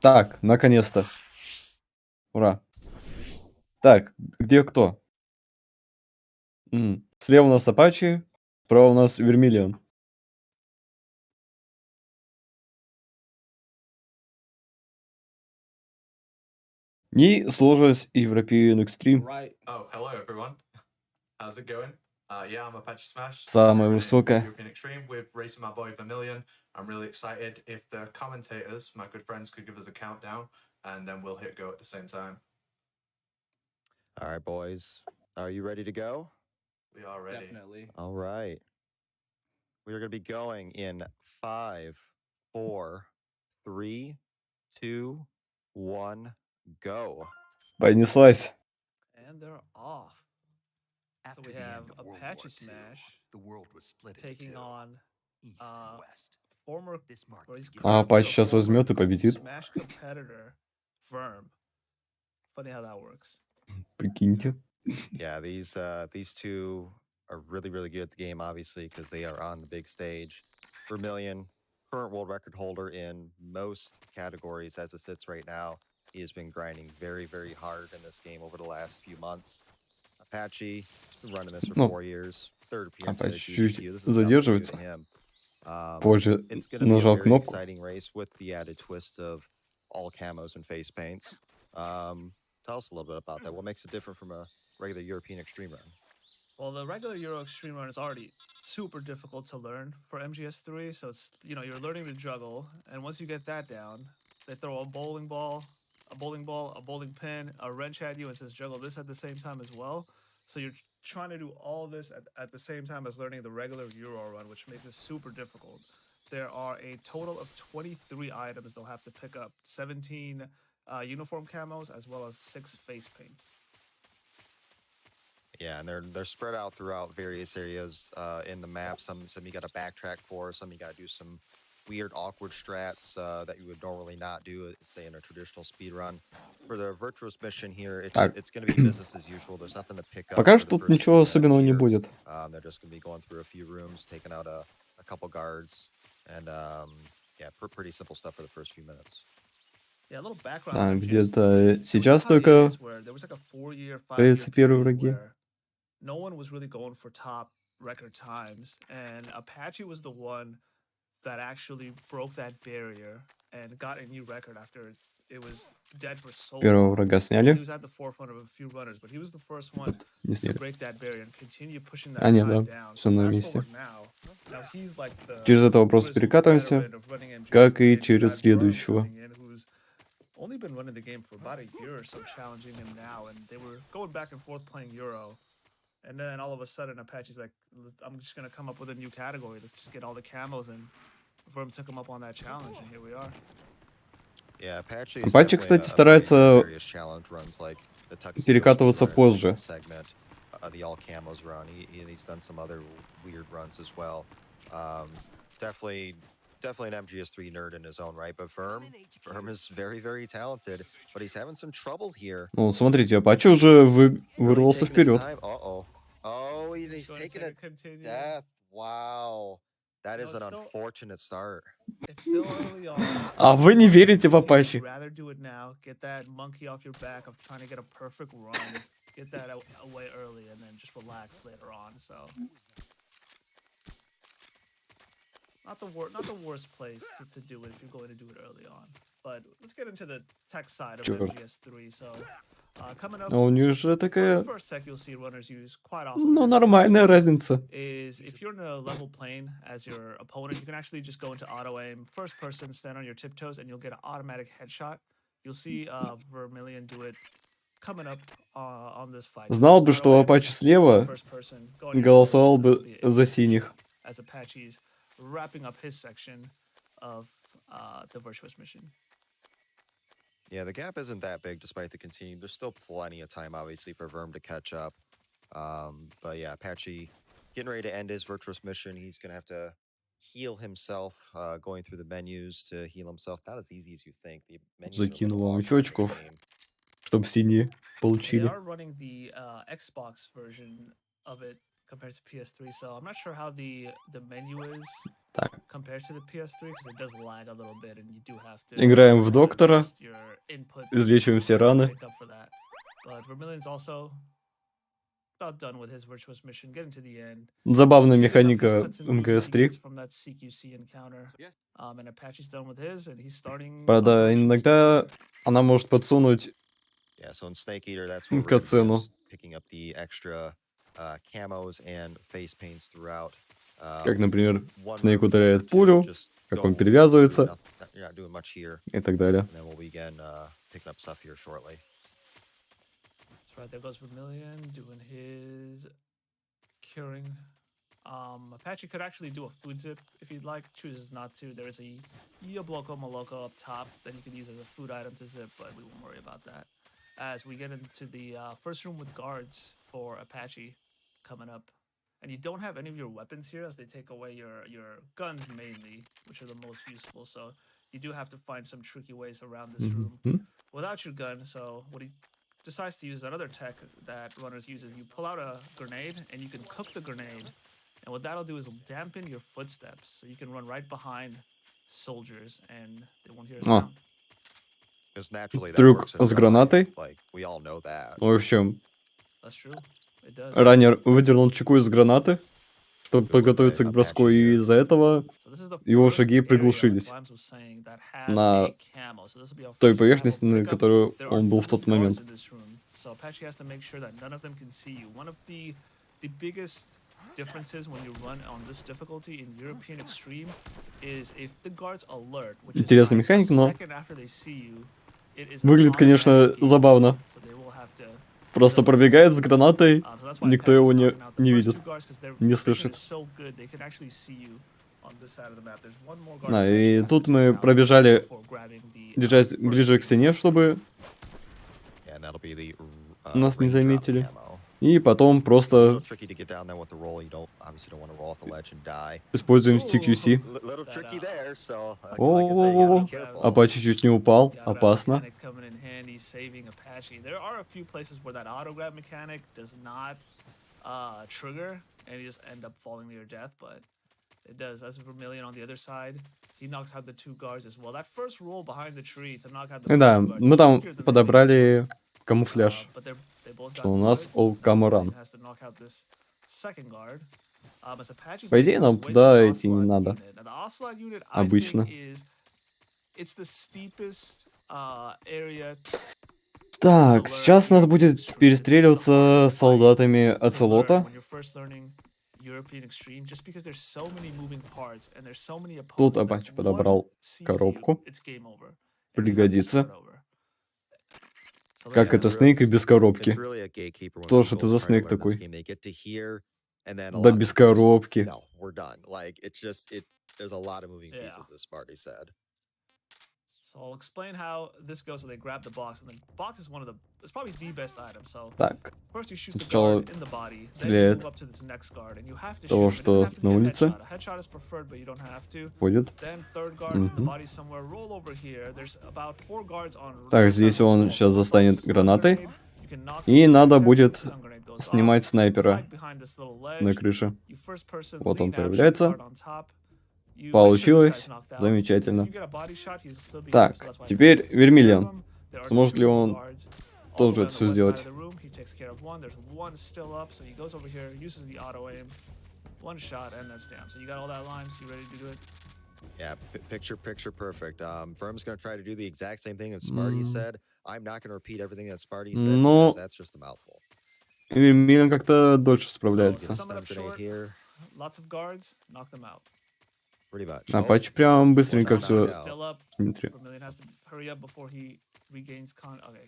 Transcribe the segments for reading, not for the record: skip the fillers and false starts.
Так, наконец-то. Ура. Так, где кто? Слева у нас Apache, справа у нас Vermillion. И сложилась European Extreme. Right. Oh, hello everyone. How's it going? Yeah, I'm ApacheSmash. Самая We're in высокая. European Extreme with racing my boy Vermillion. I'm really excited. If the commentators, my good friends, could give us a countdown, and then we'll hit go at the same time. All right, boys. Are you ready to go? We are ready. Definitely. All right. We are going to be going in 5, 4, 3, 2, 1, go. Понеслась. And they're off. After So we the have end of World Apache War II, Smash the world was split taking into two, on east and west. former This marked or the he's beginning А of Apache currently a сейчас former возьмет и победит. Smash competitor Verm. Funny how that works. Прикиньте. Yeah, these two are really, really good at the game, obviously, because they are on the big stage. Vermillion, current world record holder in most categories as it sits right now. He has been grinding very, very hard in this game over the last few months. Apache, he's been running this for Ну, 4 years. Third appearance Apache at чуть GDQ. This is nothing new to задерживается. him. Позже It's going to be a нажал very кнопку. exciting race with the added twist of all camos and face paints. Tell us a little bit about that. What makes it different from a regular European Extreme run? Well, the regular Euro Extreme run is already super difficult to learn for MGS3, so it's you're learning to juggle, and once you get that down, they throw a bowling ball, a bowling pin, a wrench at you, and says juggle this at the same time as well. So you're trying to do all this at the same time as learning the regular Euro run, which makes it super difficult. There are a total of 23 items they'll have to pick up, 17 uniform camos, as well as 6 face paints. Yeah, and they're spread out throughout various areas in the map. Some you got to backtrack for, some you got to do some weird, awkward strats that you would normally not do, say, in a traditional speed run. For the virtuous mission here, Так. it's going to be business as usual. There's nothing to pick up Пока for что the тут first ничего few minutes особенного не here. будет. They're just going to be going through a few rooms, taking out a couple guards, and yeah, pretty simple stuff for the first few minutes. Yeah, a little background А, on где-то MGS3. сейчас только There was like a 4-year, 5-year появятся первые period враги. where no one was really going for top record times, and Apache was the one that actually broke that barrier and got a new record after it was dead for so Первого long. врага He сняли. was at the forefront of a few runners, but he was the first one Не to сняли. break that barrier and continue pushing that А, нет, time да. down. Все So на fast месте. forward now he's like the Через этого просто grizzled перекатываемся, veteran of running как и MGS3, and you через got Verm следующего. coming in, who's only been running the game for about a year or so, challenging him now, and they were going back and forth playing Euro. And then all of a sudden, Apache's like, I'm just going to come up with a new category. Let's just get all the camos. And Verm took him up on that challenge, and here we are. Yeah, Apache is Apache, definitely кстати, a big fan of старается various challenge runs like the tuxedo перекатываться speed run in a позже. single segment, the all camos run. He's done some other weird runs as well. Definitely an MGS3 nerd in his own right, but Verm is very, very talented, but he's having some trouble here. Ну, смотрите, Apache уже Really вырвался taking his вперед. time. Oh, he's taking a death. Wow. That is an unfortunate start. It's still early on. А вы не верите в You'd Apache? rather do it now, get that monkey off your back of trying to get a perfect run, get that away early, and then just relax later on. So, not the worst place to do it if you're going to do it early on. But let's get into the tech side of Чёрт. MGS3. So, coming up, А у нее же the такая, first tech you'll see runners use quite often. ну, in нормальная MGS3 разница. is if you're in a level plane as your opponent, you can actually just go into auto aim, first person, stand on your tiptoes, and you'll get an automatic headshot. You'll see Vermillion do it coming up on this fight. Знал бы, что Apache слева, First person, go on your голосовал toes, бы be за instant синих. headshot, as Apache's wrapping up his section of the virtuous mission. Yeah, the gap isn't that big despite the continued. There's still plenty of time, obviously, for Verm to catch up. But yeah, Apache getting ready to end his virtuous mission. He's going to have to heal himself, going through the menus to heal himself. Not as easy as you think. The menus are a Закинул little вам awkward in this очочков, game. чтобы синие They получили. are running the Xbox version of it compared to PS3. So I'm not sure how the menu is Так, compared to the PS3 because it does lag a little bit, and you do have to играем в доктора, adjust your inputs излечиваем все to раны. make up for that. But Vermillion's also about done with his virtuous mission, getting to the end. Забавная Using up his механика cutscene boost he МГС-3. gets from that CQC encounter. And Apache's done with his, and he's starting Правда, operations. иногда она может подсунуть Yeah, so in Snake Eater, that's where we're катсцену. just picking up the extra camos and face paints throughout. Как, например, One Снейк room ударяет to пулю, just как go он through перевязывается nothing- You're not doing much here, и так далее. and then we'll begin picking up stuff here shortly. That's right, there goes Vermillion doing his curing. Apache could actually do a food zip if he'd like, chooses not to. There is a Yobloco Moloko up top that you could use as a food item to zip, but we won't worry about that. As we get into the first room with guards for Apache coming up. And you don't have any of your weapons here as they take away your guns mainly, which are the most useful. So you do have to find some tricky ways around this room Мгм. without your gun. So what he decides to use another tech that runners use is you pull out a grenade and you can cook the grenade. And what that'll do is it'll dampen your footsteps. So you can run right behind soldiers and they won't hear a Oh. sound. Because naturally that Трюк works in с real гранатой. life. Like, we all know that. В общем, That's true. It does. раннер выдернул чеку из гранаты, чтобы Feels like подготовиться к броску, и из-за этого So this is the его first шаги area, like приглушились Limes was saying, that has на a camo. So this will be our той first camo поверхности, на pickup. которой There are он был в 3 тот guards момент. in this room. So Apache has to make sure that none of them can see you. One of the biggest differences when you run on this difficulty in European Extreme is if the guards alert, which is Интересная like механика, a но second after they see you, it is an выглядит, конечно, automatic game. забавно. So they will have to Просто alert. пробегает с гранатой, So that's why никто Apache's его knocking out the не first видит, 2 guards 'cause their не vision слышит. is so good, they can actually see you on this side of the map. There's one more guard Да, Apache и has to тут take мы out пробежали, before grabbing the, держась first ближе к lead. стене, чтобы Yeah, and that'll be the нас не raindrop заметили. camo. И потом It's a просто little tricky to get down there with the roll. You obviously don't want to roll off the ledge and die. используем Ooh. CQC. Little That, tricky there, so like I say, О-о-о-о-о. be careful. Апачи чуть не упал, The auto grab опасно. mechanic coming in handy, saving Apache. There are a few places where that auto grab mechanic does not trigger, and you just end up falling to your death, but it does. That's Vermillion on the other side. He knocks out the 2 guards as well. That first roll behind the tree to knock out the И first да, 2 guards мы is там trickier than the remaining 2. подобрали камуфляж, But they both got что у нас through it. all Camoran. Has to knock out this second guard. As Apache's По идее, making нам his way to туда the идти не Ocelot надо. unit. Now, the Ocelot unit, I Обычно. think, it's the steepest area. Так, сейчас надо будет перестреливаться с солдатами Оцелота. When you're first learning European Extreme, just because there's so many moving parts and there's so many Тут opponents that Апачи if one подобрал sees you, коробку. it's game over. And you have to Пригодится. start over. So Как let's это it's Снейк и без It's коробки. really a gatekeeper when Что ж people это за try to Снейк learn this такой? game. They get to here, and then a Да lot of без people just, коробки. no, we're done. Like it's just there's a lot of moving Yeah. pieces, as Sparty said. So I'll explain how this goes. So they grab the box, and the box is it's probably the best item. So Так, first you shoot the сначала guard in the body, then you стреляет move up to this next guard, and you have to shoot того, him. It doesn't что have to на be a улице. headshot. A headshot is preferred, but you don't have to. ходит. Then third guard in the Мгм. body somewhere. Roll over here. There's about 4 guards on. Так, здесь он So сейчас застанет stun гранатой. grenade, you can knock И someone надо out, будет stun grenade goes off, снимать снайпера hide behind this little на ledge. крыше. You first person Вот он lean out, shoot the появляется. guard on top. You make sure this Получилось. guy's knocked out. Замечательно. If you get a body shot, he'll still be Так, here, so that's why теперь Apache takes care of Вермиллион. him. There are Сможет ли 2 он guards all the тоже way это on the все west side сделать? of the room. He takes care of one. There's one still up, so he goes over here, uses the auto aim, 1 shot, and that's down. So you got all that lines. You ready to do it? Yeah, picture perfect. Verm's gonna try to do the exact same thing that Sparty said. I'm not gonna repeat everything that Sparty said Но because that's just a mouthful. Вермиллион как-то дольше So to справляется. sum it up Stun grenade short, here, lots of guards, knock them out. pretty much. Апачи прям быстренько One все. knocked out. Still up. Дмитрий. Vermillion has to hurry up before he regains Okay,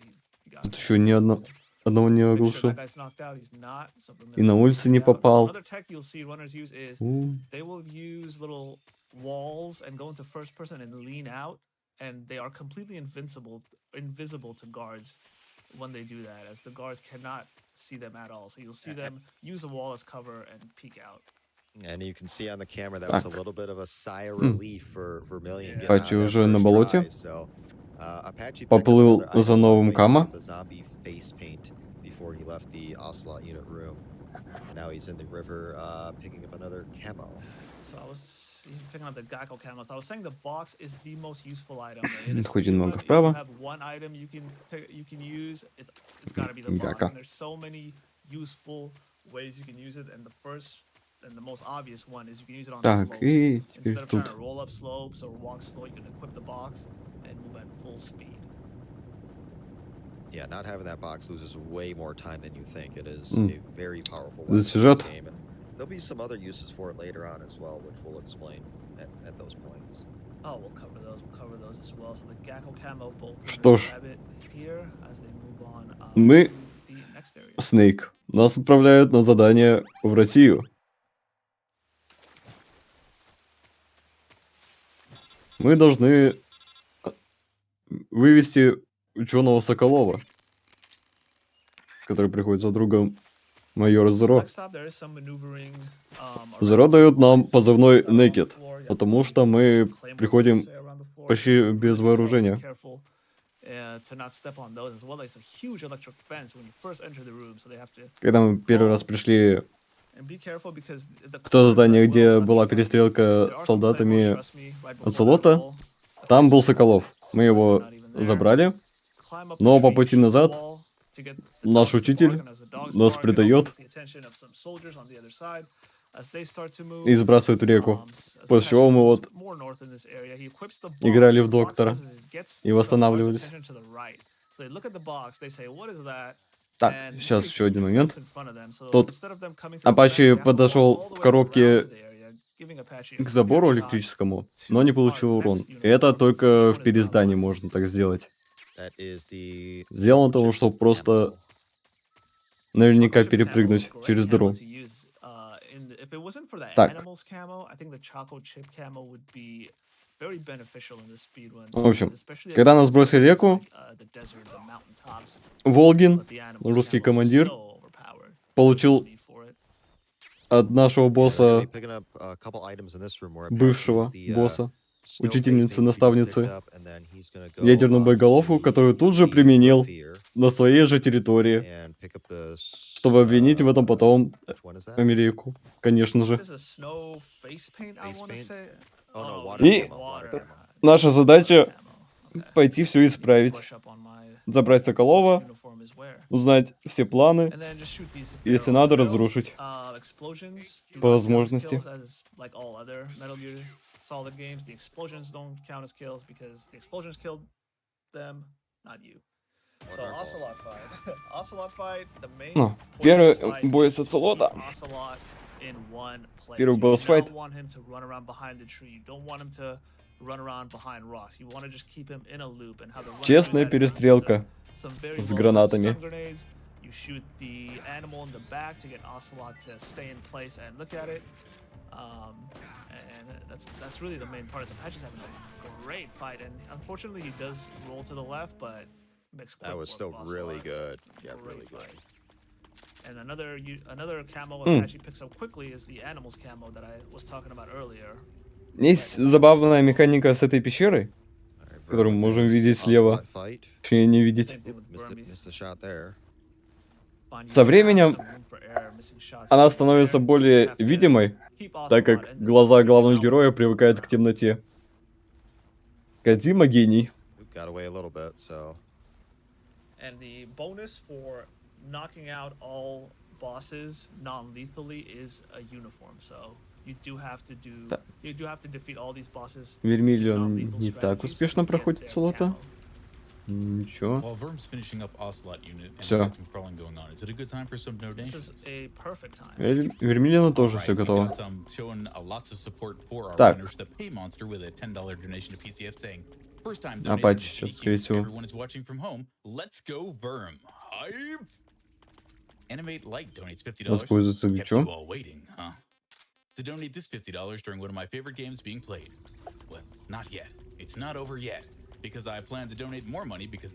he got Тут it. еще ни одного не Make sure оглушил. that guy's knocked out. He's not. So И на Vermillion's улице не knocked out. So попал. another tech you'll see runners use is У, they will use little walls and go into first person and lean out, and they are completely invisible to guards when they do that, as the guards cannot see them at all. So you'll see them use a wall as cover and peek out. And you can see on the camera that was a Так. little bit of a sigh of relief for Vermillion. Yeah. getting out Апачи of that уже на first болоте. try. So, Apache picked up Поплыл another item за along the новым way, кама. the zombie face paint before he left the Ocelot unit room. And now he's in the river picking up another camo. So he's picking up the Gakko camo. So I was saying the box is the most useful item. Right? In a Хоть speedrun, немного if you вправо. have one item you can use, it's got to be the box. Гака. And there's so many useful ways you can use it. And the first and the most obvious one is you can use it on Так, slopes. и Instead теперь of trying тут. to roll up slopes or walk slow, you can equip the box and move at full speed. Yeah, not having that box loses way more time than you think. It is Mm. a very powerful За weapon in this сюжет. game, and there'll be some other uses for it later on as well, which we'll explain at those points. Oh, we'll cover those. We'll cover those as well. So the Gakko camo, both Что ж. grab it here as they move on Мы- to the next area. Снейк. Нас отправляют на задание в Россию. Мы должны вывести ученого Соколова, который приходит за другом майора So Зеро. next up, there is some maneuvering, Зеро around дает some нам points позывной around the Naked, floor. You have потому to что мы use claymores, приходим say, around the floor. почти Really без be вооружения. careful, to not step on those as well. There's a huge electric fence when you first enter the room, so they have to. Когда мы первый раз пришли And be careful because the в то corners здание, as где well была electrified. перестрелка There с are some солдатами claymores, trust me, right before that Оцелота, wall. там был Occasionally Соколов. so Мы that его you're not even there. забрали, Climb up a но по tree, пути shoot the назад wall to get the наш dogs to bark, учитель and as the dogs нас bark, it also предает gets the attention of some soldiers on the other side as they start to move. и сбрасывает в реку. As После чего Apache мы moves вот more north in this area, he equips the box. играли в What the box доктора does is it gets и some guards' восстанавливались. attention to the right. So they look at the box, they say, "What is that?" Так, And you сейчас see a еще один huge момент. fence in front of them. So Тут instead of them coming to the fence, Апачи they have to walk подошел all the в way коробке around the area, giving Apache a к good забору shot электрическому, to но не our получил урон. next И это uniform. только This в one is перездании Vermillion. можно так сделать. That is the Сделано chocolate того, chip чтобы просто camo. наверняка Choco chip camo, перепрыгнуть great через camo дыру. to use, if it wasn't for the Так. animals camo, I think the choco chip camo would be very beneficial in this speedrun. В общем, especially as когда you нас get to бросили в areas реку, like, the desert, the mountaintops, Волгин, but the animals русский camo is командир, so overpowered. получил No need for it. от нашего Yeah, they're gonna be босса, picking up a couple items in this room where Apache бывшего is the босса, snow phase учительницы, maybe we just picked наставницы, up, and then he's gonna go ядерную to боеголовку, которую тут же the применил fear на своей же территории, and pick up the чтобы обвинить в этом потом which one is that? Америку, конечно What же. is the snow face paint, I Face want to paint? say? Oh no, Oh, water И camo. water. Water camo. наша задача Okay. пойти все Need to исправить, brush up on my забрать Соколова, uniform is where. узнать все планы, And then just shoot these если barrels. надо, The barrels, разрушить explosions do по not count as возможности. kills, as like all other Metal Gear Solid games. The explosions don't count as kills because the explosions killed them, not you. So Wonderful. Ocelot fight. Ocelot fight, the main Ну, point of первый this fight бой is с to keep Оцелота. Ocelot in one place. Первый You do босс-файт. not want him to run around behind the tree. You don't want him to run around behind rocks. You want to just keep him in a loop, and how the run Честная through that is перестрелка some very с low-tech гранатами. stun grenades. You shoot the animal in the back to get Ocelot to stay in place and look at it. And that's really the main part. Is Apache's having a great fight, and unfortunately he does roll to the left, but mixed That was still really good. Yeah, really good. And another camo Mm. Apache picks up quickly is the animals camo that I was talking about earlier. Есть забавная механика с этой пещерой, Alright, которую мы Vermillion можем is видеть слева, Ocelot fight. точнее не видеть. Same thing with Vermi. Missed a shot there. Fine, you Со do have временем some room for error, missing shots она here and становится there. You just более have to видимой, keep так Ocelot как in this глаза corner. главного Now, героя привыкают к темноте. Кодзима гений. Got away a little bit, so and the bonus for knocking out all bosses non-lethally is a uniform. So you do have to defeat all these bosses. Вермиллион non-lethal не так strategies успешно to get проходит their Солота. camo. Ничего. While Verm's finishing up Ocelot unit and Всё. we got some crawling going on, is it a good time for some This donations? is a perfect time. Вермиллиона тоже Alright, все we готово. got some showing lots of support for our Так. runners. The Pay Monster with a $10 donation to PCF saying, first time Apache donating to сейчас, GDQ. скорее всего. Everyone is watching from home. Let's go Verm. Hype! Animate Light donates $50. Воспользуется Kept you глючом. all waiting, huh? To donate this $50 during one of my favorite games being played. Well, not yet. It's not over yet. Because I plan to donate more money before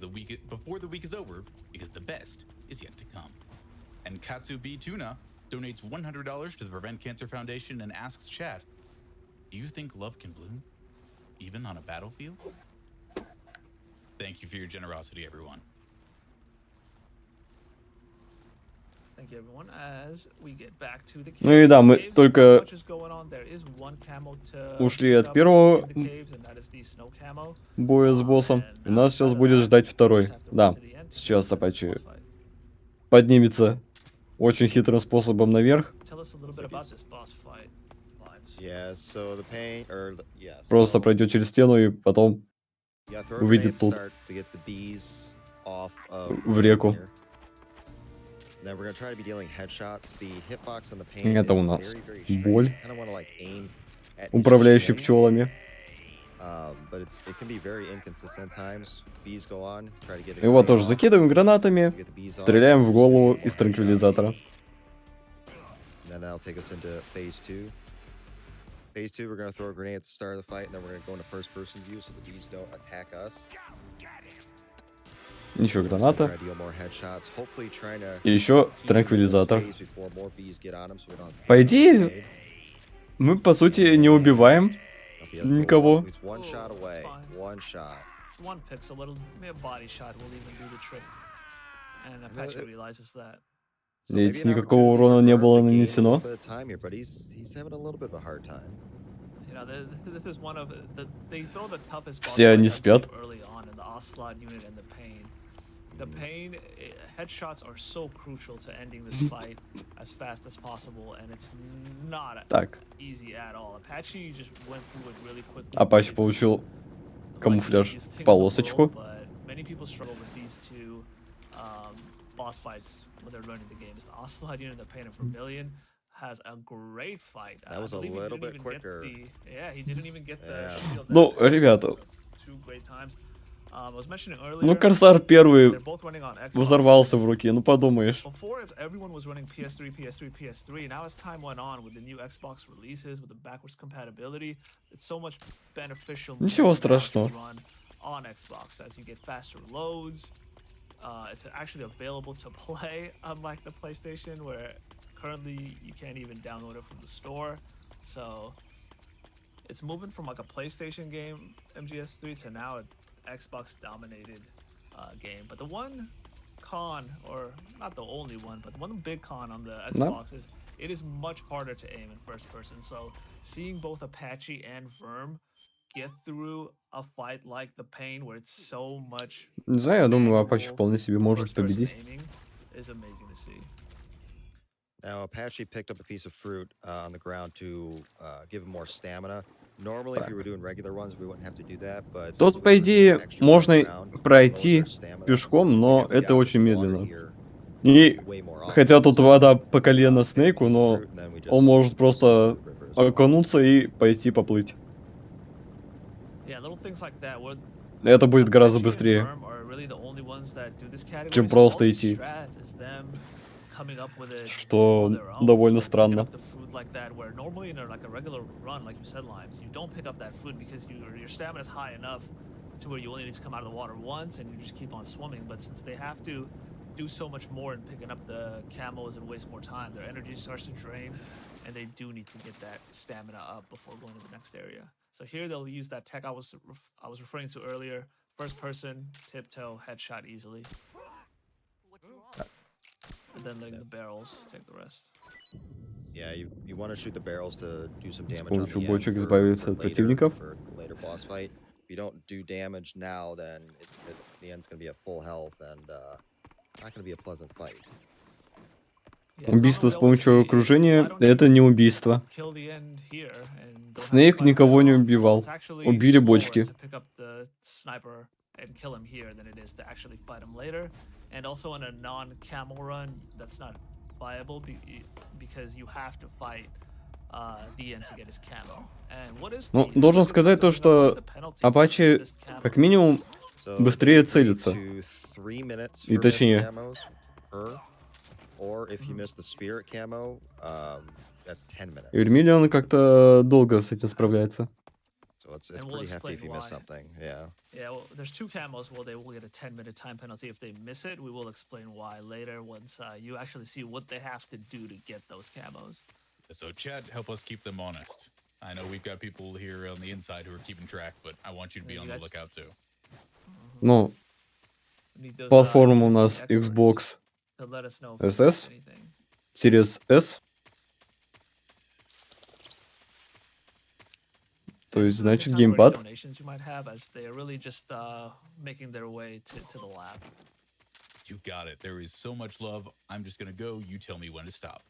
the week is over, because the best is yet to come. And Katsubi Tuna donates $100 to the Prevent Cancer Foundation and asks chat, do you think love can bloom? Even on a battlefield? Thank you for your generosity, everyone. Thank you, everyone. As we get back to the Ну и да, caves. мы Caves, not только much is going on. There is one camo to ушли pick от up первого in the caves, and that is the snow camo. боя с боссом. And И нас сейчас outside of будет that, ждать you just второй. have to run Да, to the end to сейчас finish this Апачи boss fight. поднимется очень хитрым способом наверх. Tell us a little So bit about these- this boss fight vibes. Yeah, so the pain, Просто so пройдет через стену и потом yeah, throw a выйдет grenade at тут. start to get the bees off of the В pain реку. here. Then we're gonna try to be dealing headshots. The hitbox on the pain Это is у нас very, very straight. боль, You kind of want to like aim at his управляющий chin. пчелами. But it can be very inconsistent times. Bees go on, try to get a Его grenade тоже off закидываем гранатами, to get the bees off, стреляем в just голову get из more транквилизатора. And then that'll take us into phase 2. Phase 2, we're gonna throw a grenade at the start of the fight, and then we're gonna go into first-person view so the bees don't attack us. Еще We're just gonna граната. try to deal more headshots, hopefully trying to И еще keep him in this транквилизатор. phase before more bees get on him, so we don't have to По throw a идее, grenade. мы по сути не убиваем Okay, let's throw никого. one. It's one shot Oh, away. fine. One shot. One pixel, little maybe a body shot will even do the trick. And Apache realizes that. So Ведь maybe an никакого opportunity for урона не Verm было to gain a нанесено. little bit of time here, but he's having a little bit of a hard time. You know, this is one of they throw the toughest boss Все они fights, I believe, спят. early on in the Ocelot unit and the pain. The pain headshots are so crucial to ending this fight as fast as possible, and it's not Так, easy at all. Apache just went through it really quickly. Апач It's получил like the камуфляж easiest thing in the полосочку. world, but many people struggle with these two boss fights when they're learning the games. The Ocelot unit and the Pain of Vermillion has a great fight. That was I a believe he little didn't bit even get quicker. yeah, he didn't even get the Yeah. shield. Ну, that ребята, so two great times. I was mentioning ну earlier, Корсар первый they're both running on Xbox. взорвался в руке, ну подумаешь. Before, if everyone was running PS3, now as time went on with the new Xbox releases, with the backwards compatibility, it's so much beneficial Ничего now страшного. to run on Xbox as you get faster loads. It's actually available to play, unlike the PlayStation, where currently you can't even download it from the store. So it's moving from like a PlayStation game, MGS3, to now an Xbox dominated game. But the one con, or not the only one, but one big con on the Xbox is it is much harder to aim in first person. So seeing both Apache and Verm get through a fight like the Pain, where it's so much Не знаю, я думаю, Апач manual вполне себе может first-person победить. aiming, is amazing to see. Now, Apache picked up a piece of fruit on the ground to give him more stamina. Normally, if you were doing regular ones, we wouldn't have to do that, but since Тут, we по were doing идее, extra можно runs around, it lowers пройти our stamina. пешком, We но have to это gather очень some water медленно. here И way more often. хотя тут So, вода по колено take a Снейку, piece of но fruit, and then we just он может swim просто over the river as well. окунуться и пойти поплыть. Yeah, little things like that. Where Это будет гораздо Apache and быстрее, Verm are really the only ones that do this category, чем so all просто these идти. strats is them coming up with it Что on their own. довольно So picking странно. up the fruit like that, where normally in like a regular run, like you said, Limes, you don't pick up that fruit because your stamina is high enough to where you only need to come out of the water once and you just keep on swimming. But since they have to do so much more in picking up the camos and waste more time, their energy starts to drain, and they do need to get that stamina up before going to the next area. So here they'll use that tech I was referring to earlier. First person, tiptoe, headshot easily. And then letting the barrels take the rest. Yeah, you want to shoot the barrels to do some С damage on помощью the end бочек for избавиться от later, противников. for the later boss fight. If you don't do damage now, then the end's going to be at full health and not going to be a pleasant fight. Yeah, Убийство common с we always помощью see is, окружения why don't — это you не убийство. kill the end here and don't have to Снейк fight him никого не head on? убивал. It's actually Убили slower бочки. to pick up the sniper and kill him here than it is to actually fight him later. And also in a non-camel run, that's not viable because you have to fight the end to get his camo. And what is Ну, the должен what's сказать то, the что penalty for Апачи missed camos? как минимум So быстрее they agree целится. to 3 minutes И for missed точнее. camos per, or if you miss the spirit camo, that's 10 minutes. И Vermillion как-то долго с этим справляется. So it's And we'll pretty hefty if you explain miss why. something. Yeah. Yeah, well, there's two camos. Well, they will get a 10-minute time penalty if they miss it. We will explain why later once you actually see what they have to do to get those camos. So, chat, help us keep them honest. I know we've got people here on the inside who are keeping track, but I want you to be Yeah, on you the guys- lookout too. Ну, We need those, платформа у interesting нас experts Xbox to let us know if they SS. missed anything. Series S. То And есть, this isn't a good значит, time for any геймпад. donations you might have, as they are really just making their way to the lab. You got it. There is so much love. I'm just going to go. You tell me when to stop.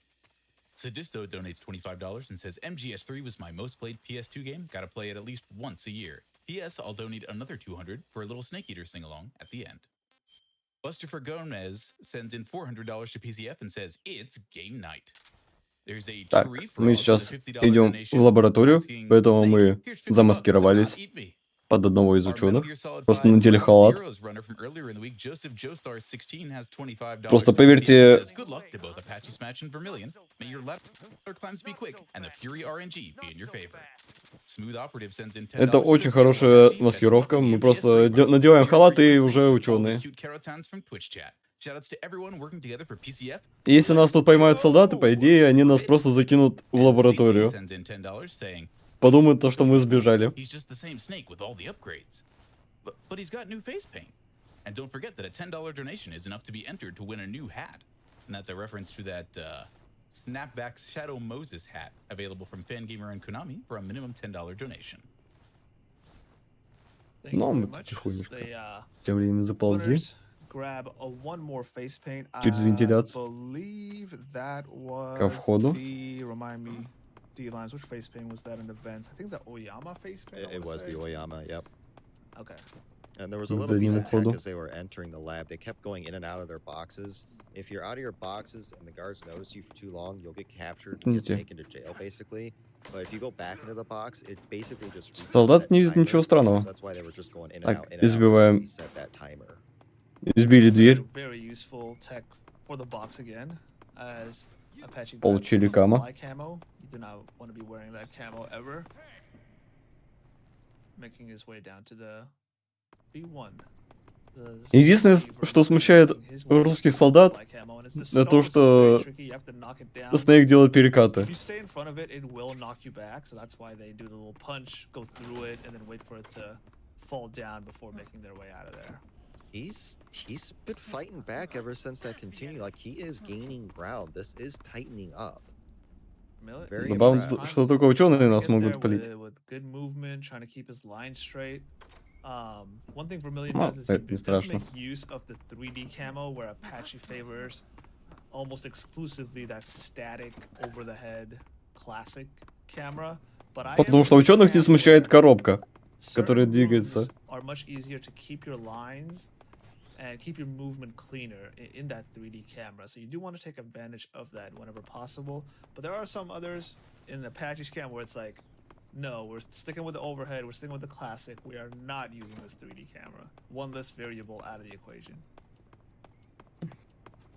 Sadisto donates $25 and says MGS3 was my most played PS2 game. Gotta play it at least once a year. PS, I'll donate another $200 for a little Snake Eater sing along at the end. Busterfer Gomez sends in $400 to PCF and says it's game night. There's a Так, tree мы frog with a сейчас $50 идем в donation лабораторию, asking, поэтому Snake, мы here's $50 to замаскировались not eat me. под одного из Our Metal ученых. Gear Solid Просто 5 надели Ground халат. Zeroes runner from earlier in the week, Joseph Joestar 16 has $25 Просто to PCF and поверьте, says good luck to both ApacheSmash and Vermillion. May your ladder climbs be quick and the Fury RNG be in your favor. Smooth Operative sends in $10 это and очень says, "Yo, хорошая Apache, best of luck маскировка. with the Мы MGS3, просто bro." надеваем Jerry халаты и Brinkman уже saying, "Oh, the ученые. cute carotons from Twitch chat. Shoutouts to everyone working together for PCF. Если нас тут поймают солдаты, по Let's идее, они нас go! просто закинут в And CC лабораторию. sends in $10 saying, Подумают то, что мы сбежали. he's just the same snake with all the upgrades. But he's got new face paint. And don't forget that a $10 donation is enough to be entered to win a new hat. And that's a reference to that Snapback Shadow Moses hat available from Fangamer and Konami for a minimum $10 donation. Thank you Ну, very мы much. потихонечку They, тем временем заползли winners grab one more face paint. через I вентиляцию believe that ко was входу. the, remind me, D-Lines, which face paint was that in the vents? I think the Oyama face paint. I It wanna was say. the Oyama, yep. Okay. And there was a К little piece заднему of tech входу. as they were entering the lab. They kept going in and out of their boxes. If you're out of your boxes and the guards notice you for too long, you'll get captured and get Видите, taken to jail, basically. But if you go back into the box, it basically just resets солдат that не видит timer. ничего So странного. that's why they were just going in and Так, out, in and out, just to избиваем, reset that timer. избили дверь, Very useful tech for the box again, as Apache grabs получили the кама. fly camo. You do not want to be wearing that camo ever. Making his way down to the B1. Единственное, что смущает русских солдат, это то, что Snake делает перекаты. If you stay in front of it, it will knock you back. So that's why they do the little punch, go through it, and then wait for it to fall down before making their way out of there. He's been fighting back ever since that continued. Like, he is gaining ground. This is tightening up. Very Добавим, impressed. что только ученые Trying to нас get могут there палить. with good movement, trying to keep his line straight. One thing Vermillion Ну, does is это не it does страшно. make use of the 3D camo, where Apache favors almost exclusively that static over the head classic camera. But I Потому am что a big ученых не fan смущает where коробка, certain которая moves двигается. are much easier to keep your lines and keep your movement cleaner in that 3D camera. So you do want to take advantage of that whenever possible. But there are some others in the Apache's cam where it's like, no, we're sticking with the overhead, we're sticking with the classic, we are not using this 3D camera. One less variable out of the equation.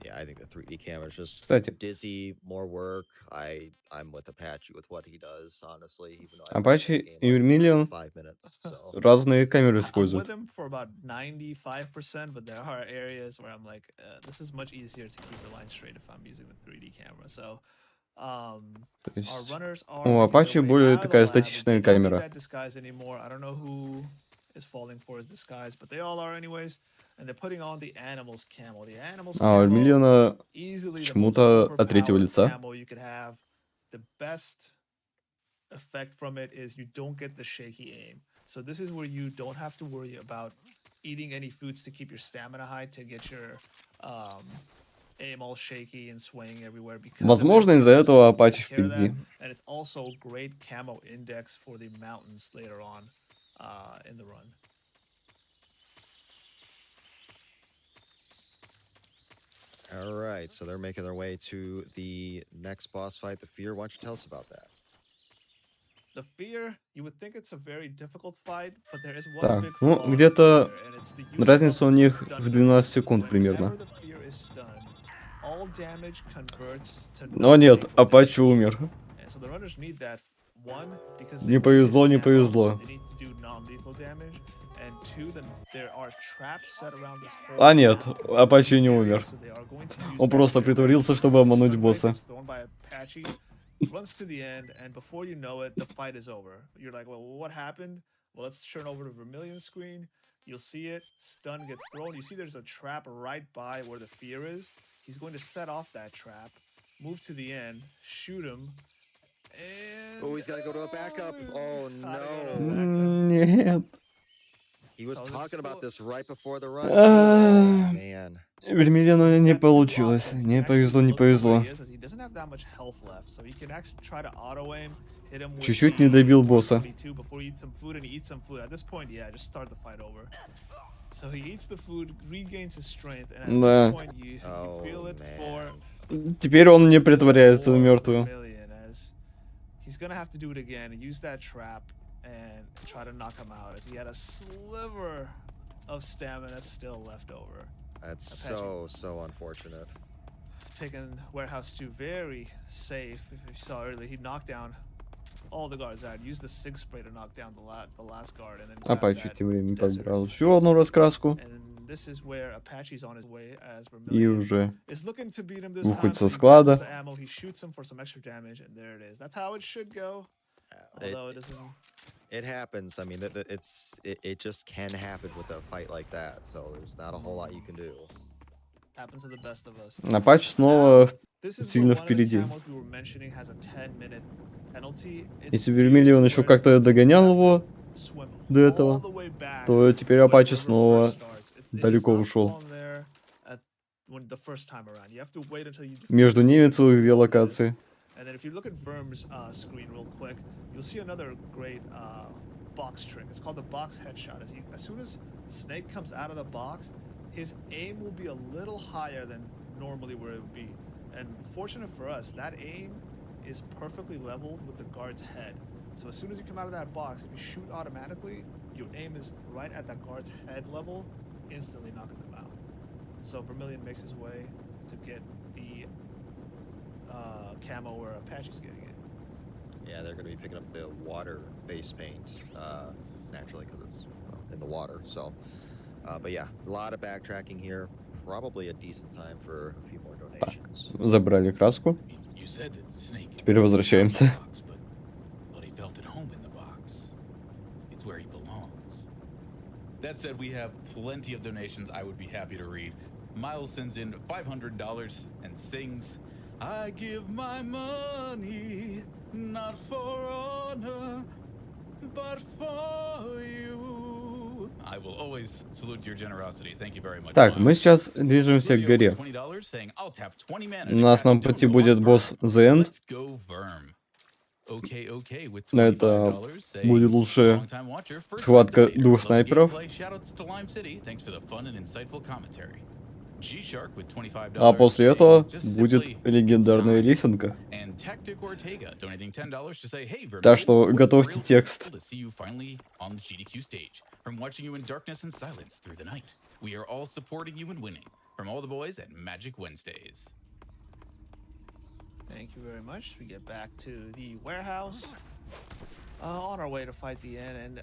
Yeah, I think the 3D camera is just Кстати, dizzy, more work. I'm with Apache with what he does, honestly, even though I haven't played Apache this game и like Vermillion 5 minutes. So разные камеры I'm with используют. him for about 95%, but there are areas where I'm like, this is much easier to keep the line straight if I'm using the 3D camera. So, То our есть runners are у making their Apache way более out of the такая lab. They статичная don't need камера. that disguise anymore. I don't know who is falling for his disguise, but they all are anyways. And they're putting on the animals camo. The animals А у camo, Vermillion easily the most почему-то от третьего overpowered лица. camo you could have. The best effect from it is you don't get the shaky aim. So this is where you don't have to worry about eating any foods to keep your stamina high to get your aim all shaky and swaying everywhere. Because Возможно, из-за этого Apache впереди. and it's also great camo index for the mountains later on in the run. all right, so they're making their way to the next boss fight, the Fear. Why don't you tell us about that? The Fear, you would think it's a very difficult fight, but there is one Так, big ну flaw in the где-то Fear, and it's the use разница of у the них stun в 12 bonus. секунд примерно. Whenever the Fear is stunned, all damage converts to Но нет, non-lethal Apache damage. умер. And so the runners need that, one, because Не they need повезло, his не camo, повезло. they need to do non-lethal damage, and two, then there are traps set around this whole А нет, map Apache in не this умер. area, so they are going to use Он that просто very притворился, well. чтобы So обмануть stun босса. grenade gets thrown by Apache, runs to the end, and before you know it, the fight is over. You're like, well, what happened? Well, let's turn over to Vermillion screen. You'll see it. Stun gets thrown. You see there's a trap right by where the Fear is. He's going to set off that trap. move to the end, shoot him, and Oh, he's got to go to a backup. he's Oh, gotta go to a no. backup. Нет. He was So it's talking about full- this right before the run, too. Oh, man. Вермиллиону Since he's не got two получилось. options, he Не can actually повезло, не look for where повезло. he is, as he doesn't have that much health left, so he can actually try to auto aim, hit him with Чуть-чуть the не добил босса. 22 before he eats some food, and he eats some food. At this point, yeah, just start the fight over. So he eats the food, regains his strength, and at Да. this point, you feel it for Теперь он не feel it притворяется for мертвым. Vermillion, as he's gonna have to do it again and use that trap and try to knock him out, as he had a sliver of stamina still left over. That's Apache. so unfortunate. Taking Warehouse 2 very safe. If you saw earlier, he knocked down all the guards out. Used the SIG spray to knock down the last guard, and then grabbed Апачи that тем временем desert подбрал and еще одну раскраску. And this is where Apache's on his way, as И Vermillion уже is looking to beat him this выходит time. со So he склада. grabs the ammo, he shoots him for some extra damage, and there it is. That's how it should go. Although it doesn't. It happens. I mean, it just can happen with a fight like that. So there's not a whole lot you can do. Happens to the best of us. Апачи снова This is сильно where one of the впереди. camos we were mentioning has a 10-minute penalty. It's Если due Вермиллион to еще where как-то you догонял have его to swim до all этого, the way back то теперь where the Апачи river снова first starts. It is далеко not ушел. spawned there when the first time around. You have to wait until you defeat Между the ними first целых две wilderness. локации. And then if you look at Verm's screen real quick, you'll see another great box trick. It's called the box headshot. As soon as Snake comes out of the box, his aim will be a little higher than normally where it would be. And fortunate for us, that aim is perfectly leveled with the guard's head. So as soon as you come out of that box, if you shoot automatically, your aim is right at that guard's head level, instantly knocking them out. So Vermillion makes his way to get the camo where Apache's getting it. Yeah, they're going to be picking up the water face paint naturally because it's in the water. So, but yeah, a lot of backtracking here. Probably a decent time for a few more donations. Забрали краску. You said that Snake. Теперь возвращаемся. But he felt at home in the box. It's where he belongs. That said, we have plenty of donations I would be happy to read. Miles sends in $500 and sings, "I give my money not for honor, but for you." I will always salute your generosity. Thank you very much. Так, Miles. мы сейчас движемся к Rubio горе. with $20 saying, "I'll tap 20 mana У to нас cast на Doom пути Roll будет on босс Verm. The End. Let's go Verm." Okay, with Это $25 saying, будет лучшая "Long-time watcher, first-time схватка donator. двух Love the снайперов. gameplay. Shoutouts to Lime City. Thanks for the fun and insightful commentary." G-Shark with $25 А после saying, этого "Just будет simply, легендарная it's time." лесенка. And Tactic Ortega donating $10 to say, "Hey, Так Vermillion, что what a готовьте thrill текст. to see you finally on the GDQ stage. From watching you in darkness and silence through the night, we are all supporting you in winning. From all the boys at Magic Wednesdays." Thank you very much. We get back to the warehouse. On our way to fight the end, and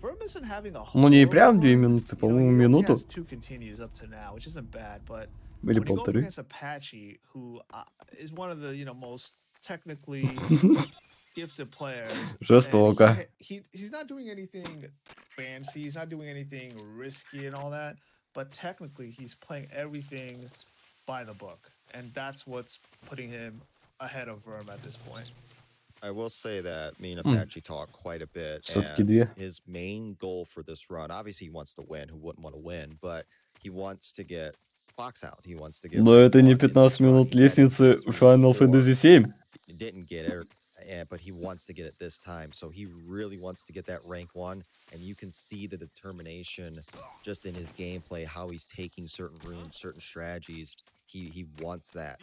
Verm isn't having a Ну не horrible прям 2 run. минуты, You know, по-моему, he only минуту. has 2 continues up to now, which isn't bad, but Или when you go up 1,5. against Apache, who is one of the most technically gifted players, Жестоко. and he's not doing anything fancy, he's not doing anything risky and all that, but technically he's playing everything by the book, and that's what's putting him ahead of Verm at this point. I will say that me and Apache talk quite a bit. Всё-таки And 2. his main goal for this run, obviously he wants to win. Who wouldn't want to win? But he wants to get box out. He wants to get. Но это не rank 1 in 15 this run. минут He's had лестницы MGS3 Final before. Fantasy 7. He didn't get it, but he wants to get it this time. So he really wants to get that rank 1. And you can see the determination just in his gameplay, how he's taking certain rooms, certain strategies. He wants that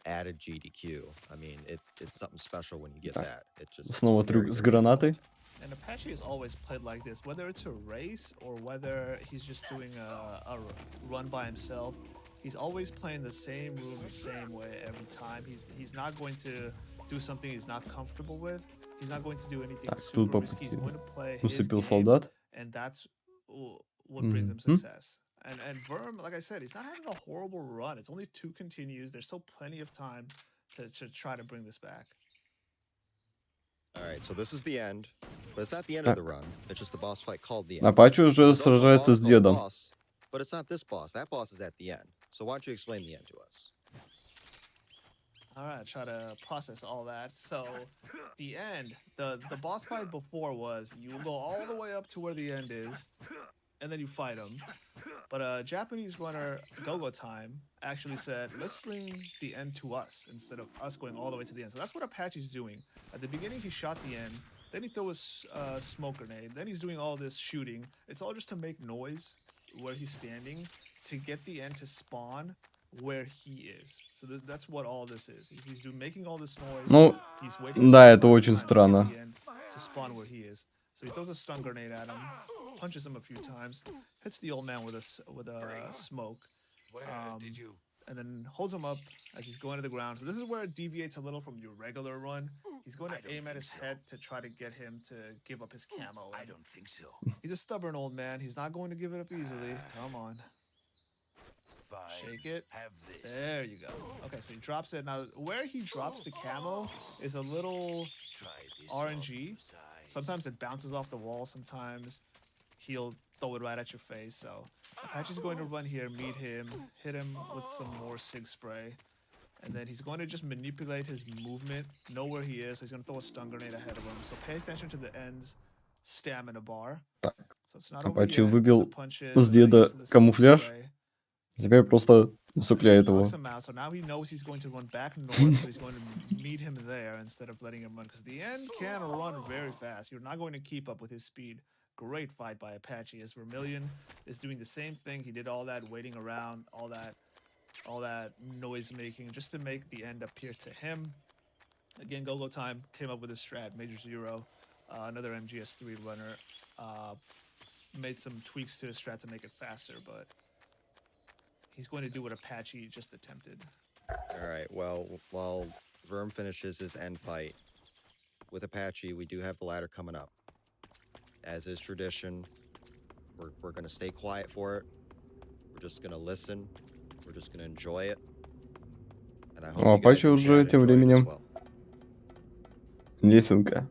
added GDQ. I mean, it's something special when you get Так. that. It just it's Снова very, трюк с very гранатой. difficult. And Apache has always played like this, whether it's a race or whether he's just doing a run by himself. He's always playing the same room the same way every time. He's not going to do something he's not comfortable with. He's not going to do anything Так, тут super по risky. He's пути going to play his усыпил game, солдат. and that's what brings him Мгм. success. And Verm, like I said, he's not having a horrible run. It's only 2 continues. There's still plenty of time to try to bring this back. All right, so this is the end, but it's not the end of the run. It's just the boss fight called the end. Апачи уже There's also a сражается boss с called дедом. boss, but it's not this boss. That boss is at the end. So why don't you explain the end to us? All right, try to process all that. So, the end, the boss fight before was you will go all the way up to where the end is, and then you fight him. But a Japanese runner, Gogo Time, actually said, let's bring the end to us instead of us going all the way to the end. So that's what Apache's doing. At the beginning, he shot the end. Then he threw a smoke grenade. Then he's doing all this shooting. It's all just to make noise where he's standing to get the end to spawn where he is. So that's what all this is. He's making all this noise. Ну, He's waiting да, a это certain очень amount of time странно. to get the end to spawn where he is. So he throws a stun grenade at him, punches him a few times, hits the old man with a smoke, and then holds him up as he's going to the ground. So this is where it deviates a little from your regular run. He's going to aim at his head to try to get him to give up his camo. I don't think so. He's a stubborn old man. He's not going to give it up easily. Come on. Fine. Shake it. Have this. There you go. Okay, so he drops it. Now, where he drops the camo is a little Try this RNG. on the side. Sometimes it bounces off the wall. Sometimes he'll throw it right at your face. So Apache's going to run here, meet him, hit him with some more SIG spray. And then he's going to just manipulate his movement, know where he is. So he's going to throw a stun grenade ahead of him. So pay attention to the end's stamina bar. Так, So it's not over Apache yet. выбил The punches, с the деда use of the SIG камуфляж. spray. Теперь просто усыпляет его. Knocks him out, so now he knows he's going to run back north, so he's going to meet him there instead of letting him run, because the end can run very fast. You're not going to keep up with his speed. Great fight by Apache, as Vermillion is doing the same thing. He did all that waiting around, all that noise making, just to make the end appear to him. Again, Gogo Time came up with a strat, Major Zero, another MGS3 runner, made some tweaks to his strat to make it faster, but he's going to do what Apache just attempted. All right. Well, while Verm finishes his end fight with Apache, we do have the ladder coming up. As is tradition, we're going to stay quiet for it. We're just going to listen. We're just going to enjoy it. And I hope Ну, you guys Apache in уже chat тем enjoy it as временем well. лесенка.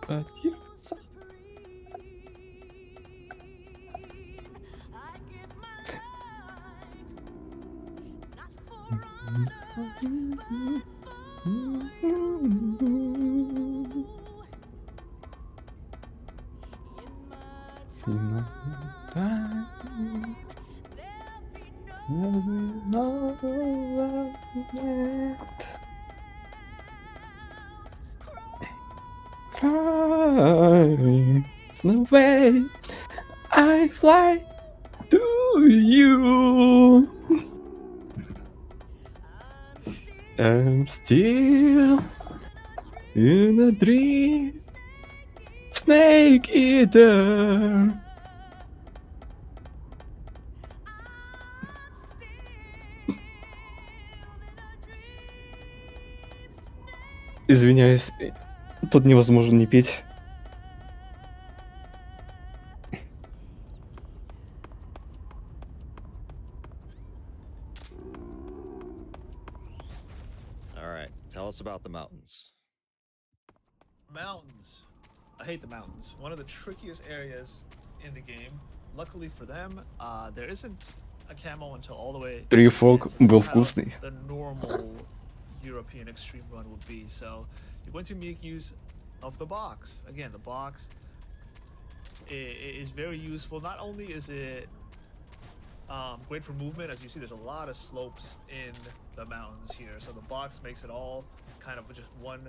Противиться. It's the way I fly to you. I'm still in a dream, snake eater. Извиняюсь, тут невозможно не петь. All right. Tell us about the mountains. Mountains. I hate the mountains. One of the trickiest areas in the game. Luckily for them, there isn't a camo until all the way. Три to the фок end, so this был is how вкусный. The normal European extreme run would be. So you're going to make use of the box. Again, the box is very useful. Not only is it great for movement, as you see, there's a lot of slopes in the mountains here. So the box makes it all kind of just one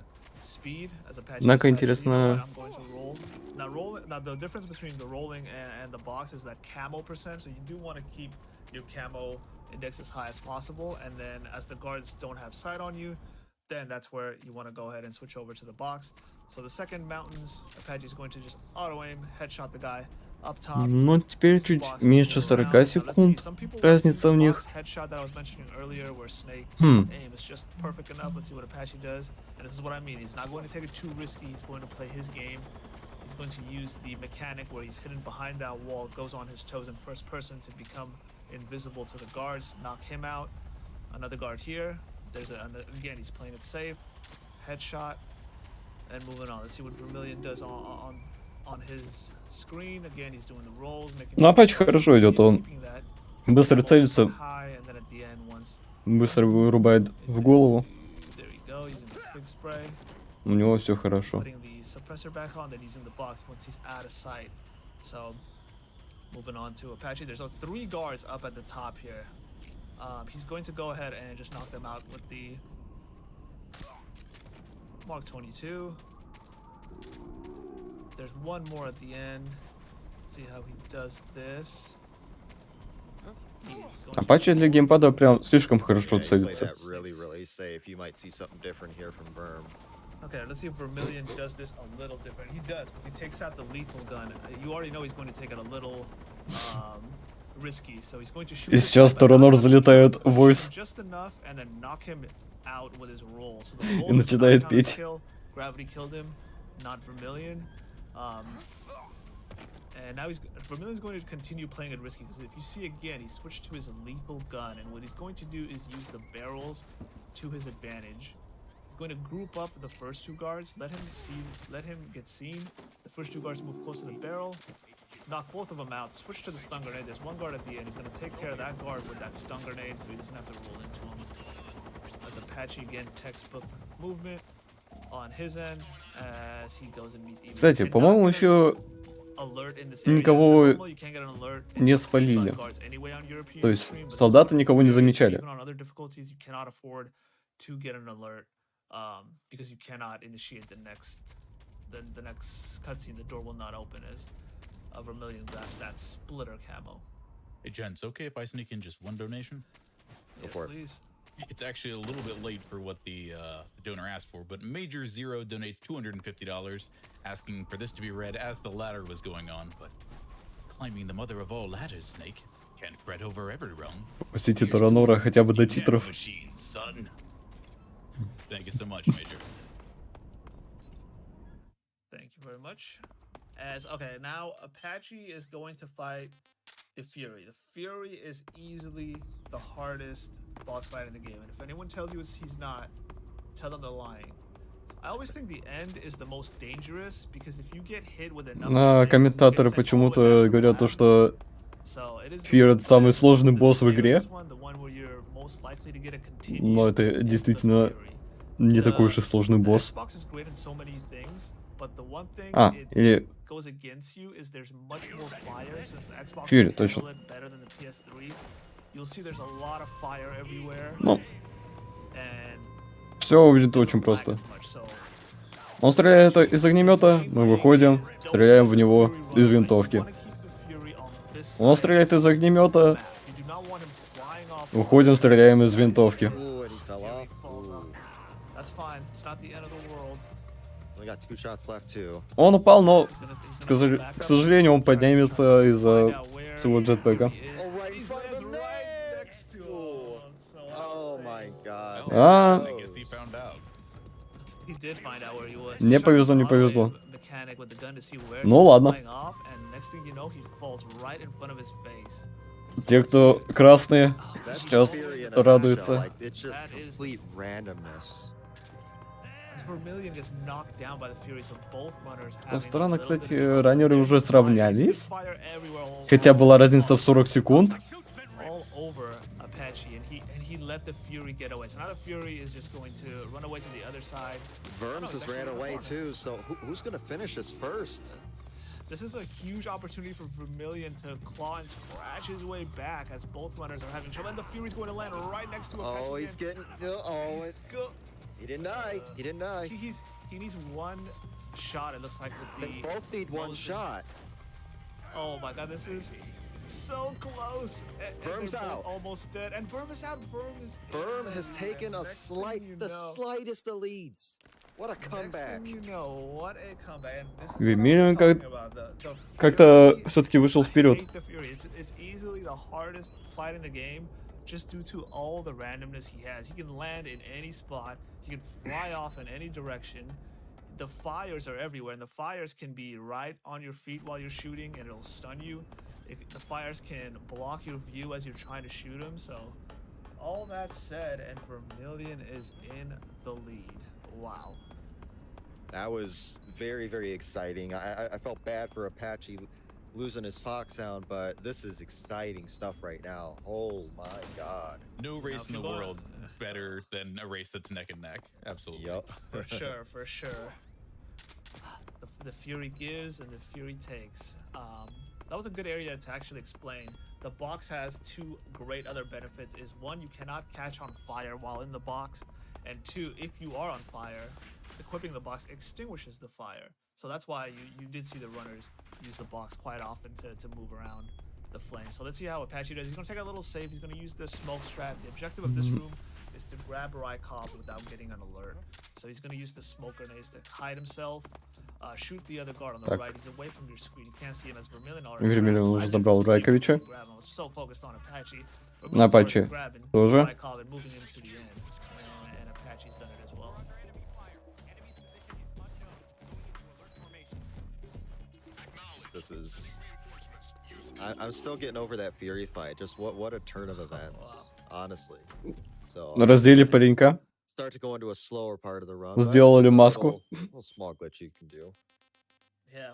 speed as Apache. Однако decides, you know what, интересно, I'm going to roll. Now the difference between the rolling and the box is that camo percent. So you do want to keep your camo index as high as possible. And then as the guards don't have sight on you, then that's where you want to go ahead and switch over to the box. So the second mountains, Apache is going to just auto aim, headshot the guy up top. Ну, теперь This чуть box меньше to move 40 around. Now, let's see, секунд. some people Разница like в the них. box headshot that I was mentioning earlier, where Snake's Hmm. aim is just perfect enough. Let's see what Apache does, and this is what I mean. He's not going to take it too risky. He's going to play his game. He's going to use the mechanic where he's hidden behind that wall, goes on his toes in first person to become invisible to the guards, knock him out. Another guard here. Again, he's playing it safe. Headshot, and moving on. Let's see what Vermillion does on his screen. Again, he's doing the rolls, making Ну, Apache хорошо идет, он быстро целится, high, and then at the end, once быстро вырубает в голову. there you go, using the stick spray, У него все хорошо. putting the suppressor back on, then using the box once he's out of sight. So, moving on to Apache. There's 3 guards up at the top here. He's going to go ahead and just knock them out with the Mark 22. There's one more at the end. Let's see how he does this. Apache для геймпада прям слишком хорошо Yeah, he played целится. that really safe. You might see something different here from Verm. Okay, let's see if Vermillion does this a little different. He does, because he takes out the lethal gun. You already know he's going to take it a little risky, so he's going to shoot. И сейчас Торонор залетает в voice. Just enough, and then knock him out with his roll. So the roll И начинает does not count as петь. kill. Gravity killed him, not Vermillion. And now Vermillion's going to continue playing it risky, because if you see again, he switched to his lethal gun, and what he's going to do is use the barrels to his advantage. He's going to group up the first 2 guards, let him get seen. The first 2 guards move close to the barrel, knock both of them out, switch to the stun grenade. There's 1 guard at the end. He's going to take care of that guard with that stun grenade, so he doesn't have to roll into him. As Apache again, textbook movement on his end as he goes and meets. Кстати, по-моему, еще никого не спалили. То есть солдаты никого не замечали. Because you cannot initiate the next cutscene. The door will not open as Vermillion grabs that splitter camo. Hey, gents, okay if I sneak in just one donation? Yes, for it. please. It's actually a little bit late for what the donor asked for, but Major Zero donates $250, asking for this to be read as the ladder was going on. But climbing the mother of all ladders, Snake, can't fret over every rung. Пустите Торонора хотя бы до титров. Machine, son. Thank you so much, Major. Thank you very much. Okay, now Apache is going to fight the Fury. The Fury is easily the hardest boss fight in the game, and if anyone tells you he's not, tell them they're lying. I always think the end is the most dangerous, because if you get hit with enough Комментаторы почему-то говорят то, что Fury это самый сложный босс в игре. Но это действительно не такой уж и сложный босс. Или Fury, точно. Ну, все выглядит очень просто. Он стреляет из огнемета, мы выходим, стреляем в него из винтовки. Он стреляет из огнемета, выходим, стреляем из винтовки. Ooh, and he fell off. Ooh. Only got 2 shots left too. Он упал, но, к сожалению, он поднимется из-за своего джетпэка. Oh, right in front of him next to him. Oh my god. А, I guess he found out. не повезло, не повезло. Ну ладно. Те, кто красные, That's сейчас Fury in a радуются. nutshell. Like, it's just complete randomness. С той стороны, кстати, раннеры уже сравнялись. Хотя была разница в 40 секунд. Let the Fury get away. So now the Fury is just going to run away to the other side. Verms has ran away too, so who's going to finish this first? This is a huge opportunity for Vermillion to claw and scratch his way back as both runners are having trouble. And the Fury's going to land right next to Apache. Oh, he's getting... He didn't die. He didn't die. He needs 1 shot, it looks like, with They both need 1 shot. Oh my god, this is So close. And Verm's they're both out. almost dead. And Verm is out. Verm has taken a Next thing you know- slightest of leads. What a comeback. Next thing you know, what a comeback. And this is Vermillion what I was talking about. The как-то Fury, все-таки вышел I вперед. hate the Fury. It's easily the hardest fight in the game just due to all the randomness he has. He can land in any spot. He can fly off in any direction. The fires are everywhere, and the fires can be right on your feet while you're shooting, and it'll stun you. The fires can block your view as you're trying to shoot him. So, all that said, and Vermillion is in the lead. Wow. That was very, very exciting. I felt bad for Apache losing his Fox sound, but this is exciting stuff right now. Oh my god. No race if in the you want- world better than a race that's neck and neck. Absolutely. Yep. For sure, for sure. The Fury gives and the Fury takes. That was a good area to actually explain. The box has two great other benefits. Is one, you cannot catch on fire while in the box, and two, if you are on fire, equipping the box extinguishes the fire. So that's why you did see the runners use the box quite often to move around the flames. So let's see how Apache does. He's going to take a little safe. He's going to use the smoke strat. The objective of this room is to grab Rykov without getting an alert. So he's going to use the smoke grenades to hide himself. Shoot the other guard on the Так. right. He's away from your screen. You can't see him as Vermillion already. Vermillion уже забрал Райковича. I was so focused on Apache. На Apache тоже. Rykov and moving him to the end. And Apache's done it as well. This is... I'm still getting over that Fury fight. Just what a turn of events, honestly. So Раздели паренька. start to go into a slower part of the run. Сделали but there's a маску. little small glitch you can do. Yeah,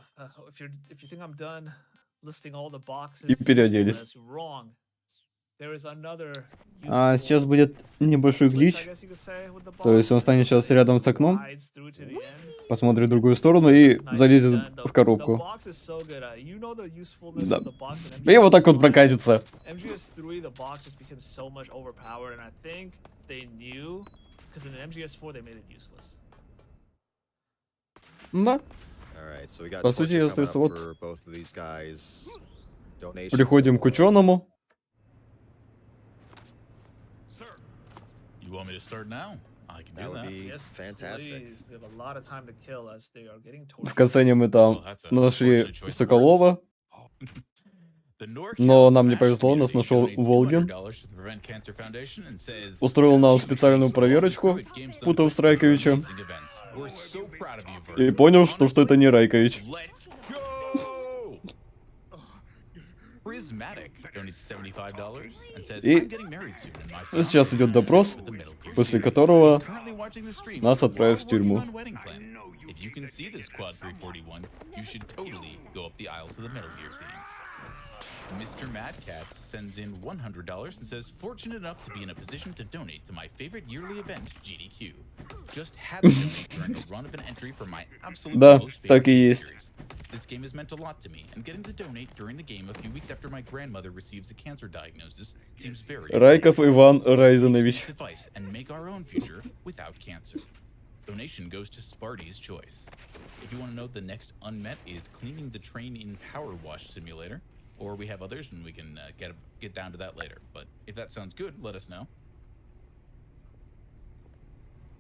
if you think I'm done listing all the boxes, И переоделись. that's wrong. There is another А useful сейчас будет небольшой glitch, I глич. guess you could say, with the То есть он box. станет сейчас рядом с окном, Rides through to the end. посмотрит в другую сторону и Nicely залезет done. The в коробку. box is so good. You know the usefulness Да. of the box in И вот так вот MGS3. прокатится. MGS3, the box just became so much overpowered, and I think they knew, because in MGS4 they made it useless. Да. All right, so we got По сути, torture coming остается up вот. for both of these guys. Donations Приходим к galore. ученому. You want me to start now? I can That do would that. be Yes, fantastic. please. We have a lot of time to kill as they are getting В tortured. касцене мы Well, там that's a нашли unfortunate choice of Соколова. The North Но Hills нам не Smash повезло, нас community нашел donates Волгин. $200 to the Prevent Cancer Foundation and says, Устроил нам "Huge специальную thanks to all the проверочку, crew at GameStop путав с for your Райковичем. amazing events. We're so proud of you, И Vern. понял, что это не Райкович. Let's go! Prismatic donates $75 and says, И I'm getting married soon, and my сейчас fiancé идет is допрос, with the Metal Gear после series. которого He's currently watching the stream нас while отправят в working тюрьму. on wedding plan. If you can see this Quad 341, you should totally go up the aisle to the Metal Gear themes. Mr. Mad Cats sends in $100 and says, fortunate enough to be in a position to donate to my favorite yearly event, GDQ. Just had to donate during a run of an entry for my absolute Да, most так favorite и game есть. series. This game has meant a lot to me, and getting to donate during the game a few weeks after my grandmother receives a cancer diagnosis seems very Райков Иван Let's take Райзенович. Snake's advice and make our own future without cancer. Donation goes to Sparty's Choice. If you want to know, the next unmet is cleaning the train in Power Wash Simulator, or we have others and we can get down to that later. But if that sounds good, let us know.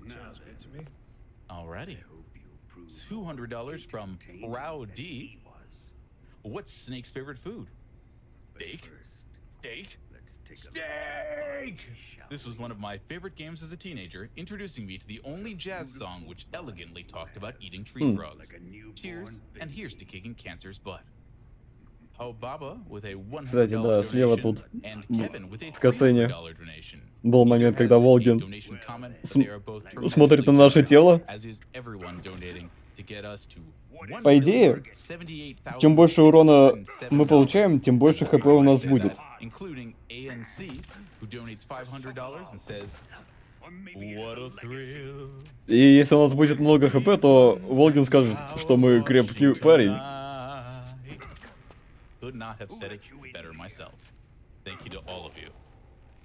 Sounds good to me. Alrighty. $200 from Rao D. What's Snake's favorite food? Steak? Steak? Steak! This was one of my favorite games as a teenager, introducing me to the only jazz song which elegantly talked about eating tree frogs. Cheers, and here's to kicking cancer's butt. How Baba with a $100 Кстати, да, слева donation, тут and Kevin with a в касцене $300 donation. был Neither момент, когда has a Волгин donation comment, but they are both смотрит на tremendously наше generous, тело. as is everyone donating to get us to По идее, чем больше урона мы получаем, тем больше хп у нас будет. Including ANC, who donates $500 and says, "What a thrill." И если у нас будет много хп, то Волгин скажет, что мы крепкий парень. Could not have said it better myself. Thank you to all of you.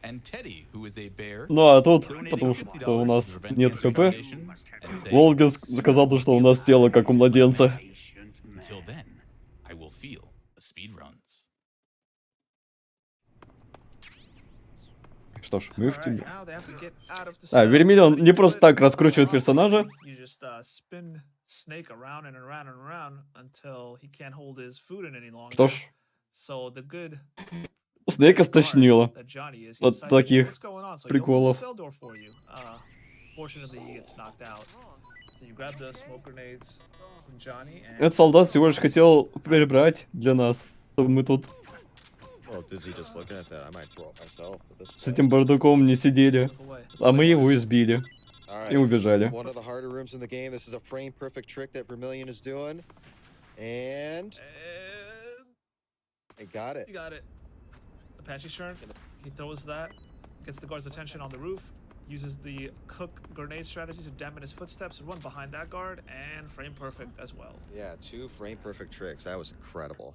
And Teddy, who is a bear, Ну а тут, donating потому $50 что у нас to the Prevent нет Cancer хп, Foundation and saying, Волгин сказал, что у нас тело как у младенца. Until then, I will feel the speed runs. что ж, мы в Alright, тебе. now they have to get out of the А, cell. Вермиллион It's не pretty просто good. так раскручивает Obviously, персонажа. you just spin Snake around and around and around until he can't hold his food in any longer. Что ж, So the good Снейка guard стошнило that Johnny is, he от decides to check таких what's going on. So he opens the приколов. cell door for you. Fortunately, he gets knocked out. So you grab the smoke grenades from Johnny and Этот солдат всего лишь хотел прибрать для нас, чтобы мы тут Well, dizzy just looking at that. I might throw up myself at this с point. этим бардаком не сидели. look away. А мы его избили All и right. убежали. One of the harder rooms in the game. This is a frame perfect trick that Vermillion is doing. And And they got it. you got it. Apache's turn. He throws that, gets the guard's attention on the roof, uses the cook grenade strategy to dampen his footsteps, run behind that guard, and frame perfect as well. Yeah, 2 frame perfect tricks. That was incredible.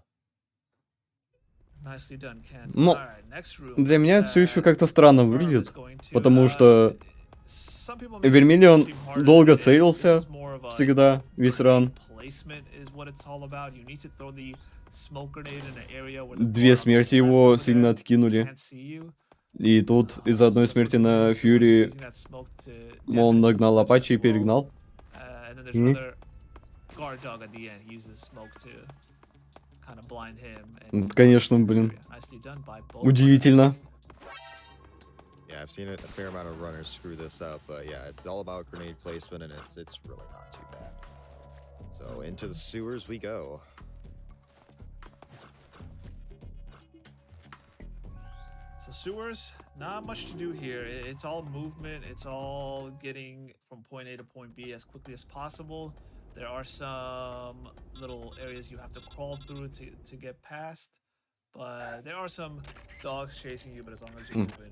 Nicely done, Ken. Ну, Alright, next room. Для меня все еще that как-то странно Verm выглядит, is going to, потому что some people make it Вермиллион seem harder долго than it is. This целился is more of a всегда, весь ран. placement is what it's all about. You need to throw the smoke grenade in an area where the Две guard on the смерти left его over сильно there откинули. can't see you. И тут из-за одной So that's смерти what на he's doing. Фьюри He's using that smoke to он dampen his нагнал footsteps Апачи и as well. перегнал. And then there's Мгм. another guard dog at the end. He uses smoke to kind of blind him. And Это, конечно, блин, nicely done by both удивительно. Yeah, I've seen a fair amount of runners screw this up, but yeah, it's all about grenade placement, and it's really not too bad. So into the sewers we go. So sewers, not much to do here. It's all movement. It's all getting from point A to point B as quickly as possible. There are some little areas you have to crawl through to get past. But there are some dogs chasing you, but as long as you're moving,